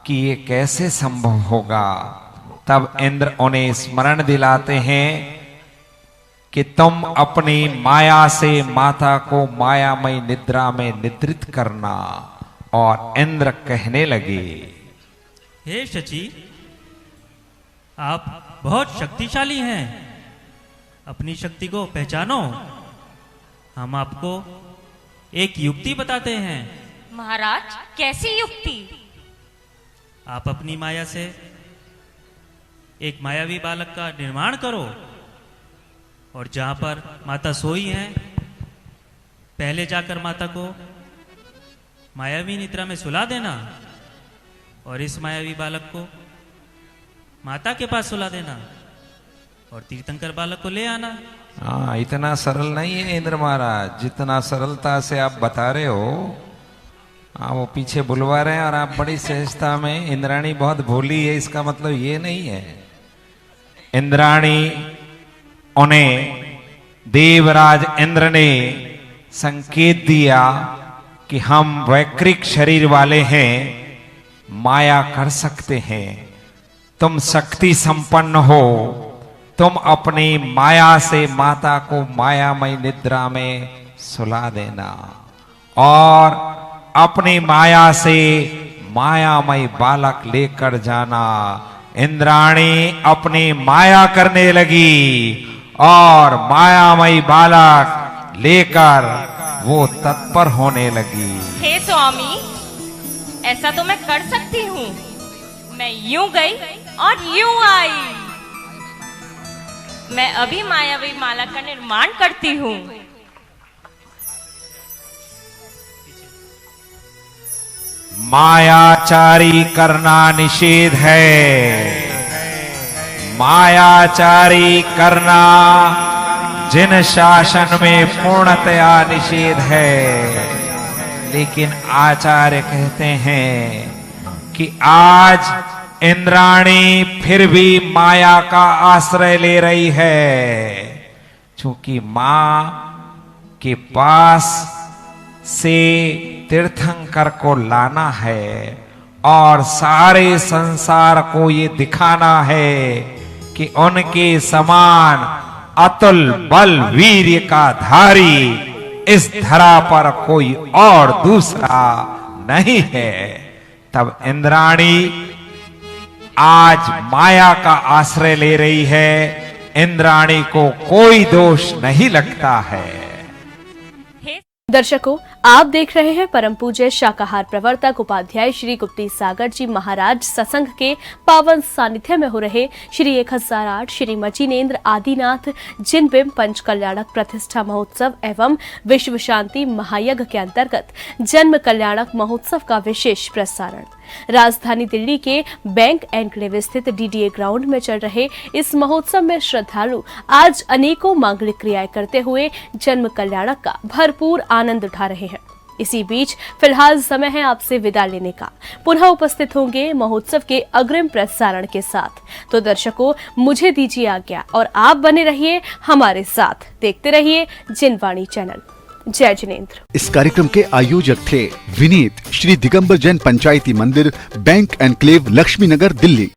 कि ये कैसे संभव होगा। तब इंद्र उन्हें स्मरण दिलाते हैं कि तुम अपनी माया से माता को मायामय निद्रा में निद्रित करना। और इंद्र कहने लगे, हे शची, आप बहुत शक्तिशाली हैं, अपनी शक्ति को पहचानो। हम आपको एक युक्ति बताते हैं। महाराज, कैसी युक्ति? आप अपनी माया से एक मायावी बालक का निर्माण करो और जहां पर माता सोई हैं, पहले जाकर माता को मायावी निद्रा में सुला देना और इस मायावी बालक को माता के पास सुला देना और तीर्थंकर बालक को ले आना। हाँ, इतना सरल नहीं है इंद्र महाराज, जितना सरलता से आप बता रहे हो। हाँ, वो पीछे बुलवा रहे हैं और आप बड़ी सहजता में, इंद्राणी बहुत भोली है, इसका मतलब ये नहीं है। इंद्राणी उन्हें देवराज इंद्र ने संकेत दिया कि हम वैकृक शरीर वाले हैं, माया कर सकते हैं। तुम शक्ति संपन्न हो, तुम अपनी माया से माता को मायामय निद्रा में सुला देना और अपनी माया से मायामय बालक लेकर जाना। इंद्राणी अपनी माया करने लगी और मायामय बालक लेकर वो तत्पर होने लगी। हे स्वामी, ऐसा तो मैं कर सकती हूँ। मैं यूं गई और यूं आई। मैं अभी मायावी माला का निर्माण करती हूँ। मायाचारी करना निषेध है। मायाचारी करना जिन शासन में पूर्णतया निषेध है, लेकिन आचार्य कहते हैं कि आज इंद्राणी फिर भी माया का आश्रय ले रही है, क्योंकि मां के पास से तीर्थंकर को लाना है और सारे संसार को ये दिखाना है कि उनके समान अतुल बल वीर्य का धारी इस धरा पर कोई और दूसरा नहीं है। तब इंद्राणी आज माया का आश्रय ले रही है। इंद्राणी को कोई दोष नहीं लगता है। दर्शकों, आप देख रहे हैं परम पूज्य शाकाहार प्रवर्तक उपाध्याय श्री गुप्ती सागर जी महाराज सत्संग के पावन सानिध्य में हो रहे श्री 1008 श्री मचिनेन्द्र आदिनाथ जिनबिंब पंच कल्याणक प्रतिष्ठा महोत्सव एवं विश्व शांति महायज्ञ के अंतर्गत जन्म कल्याणक महोत्सव का विशेष प्रसारण। राजधानी दिल्ली के बैंक एनक्लेव स्थित डीडीए ग्राउंड में चल रहे इस महोत्सव में श्रद्धालु आज अनेकों मांगलिक क्रियाएं करते हुए जन्म कल्याणक का भरपूर आनंद उठा रहे हैं। इसी बीच फिलहाल समय है आपसे विदा लेने का। पुनः उपस्थित होंगे महोत्सव के अग्रिम प्रसारण के साथ। तो दर्शकों, मुझे दीजिए आज्ञा और आप बने रहिए हमारे साथ। देखते रहिए जिनवाणी चैनल। जय जिनेंद्र। इस कार्यक्रम के आयोजक थे विनीत श्री दिगंबर जैन पंचायती मंदिर, बैंक एनक्लेव, लक्ष्मी नगर, दिल्ली।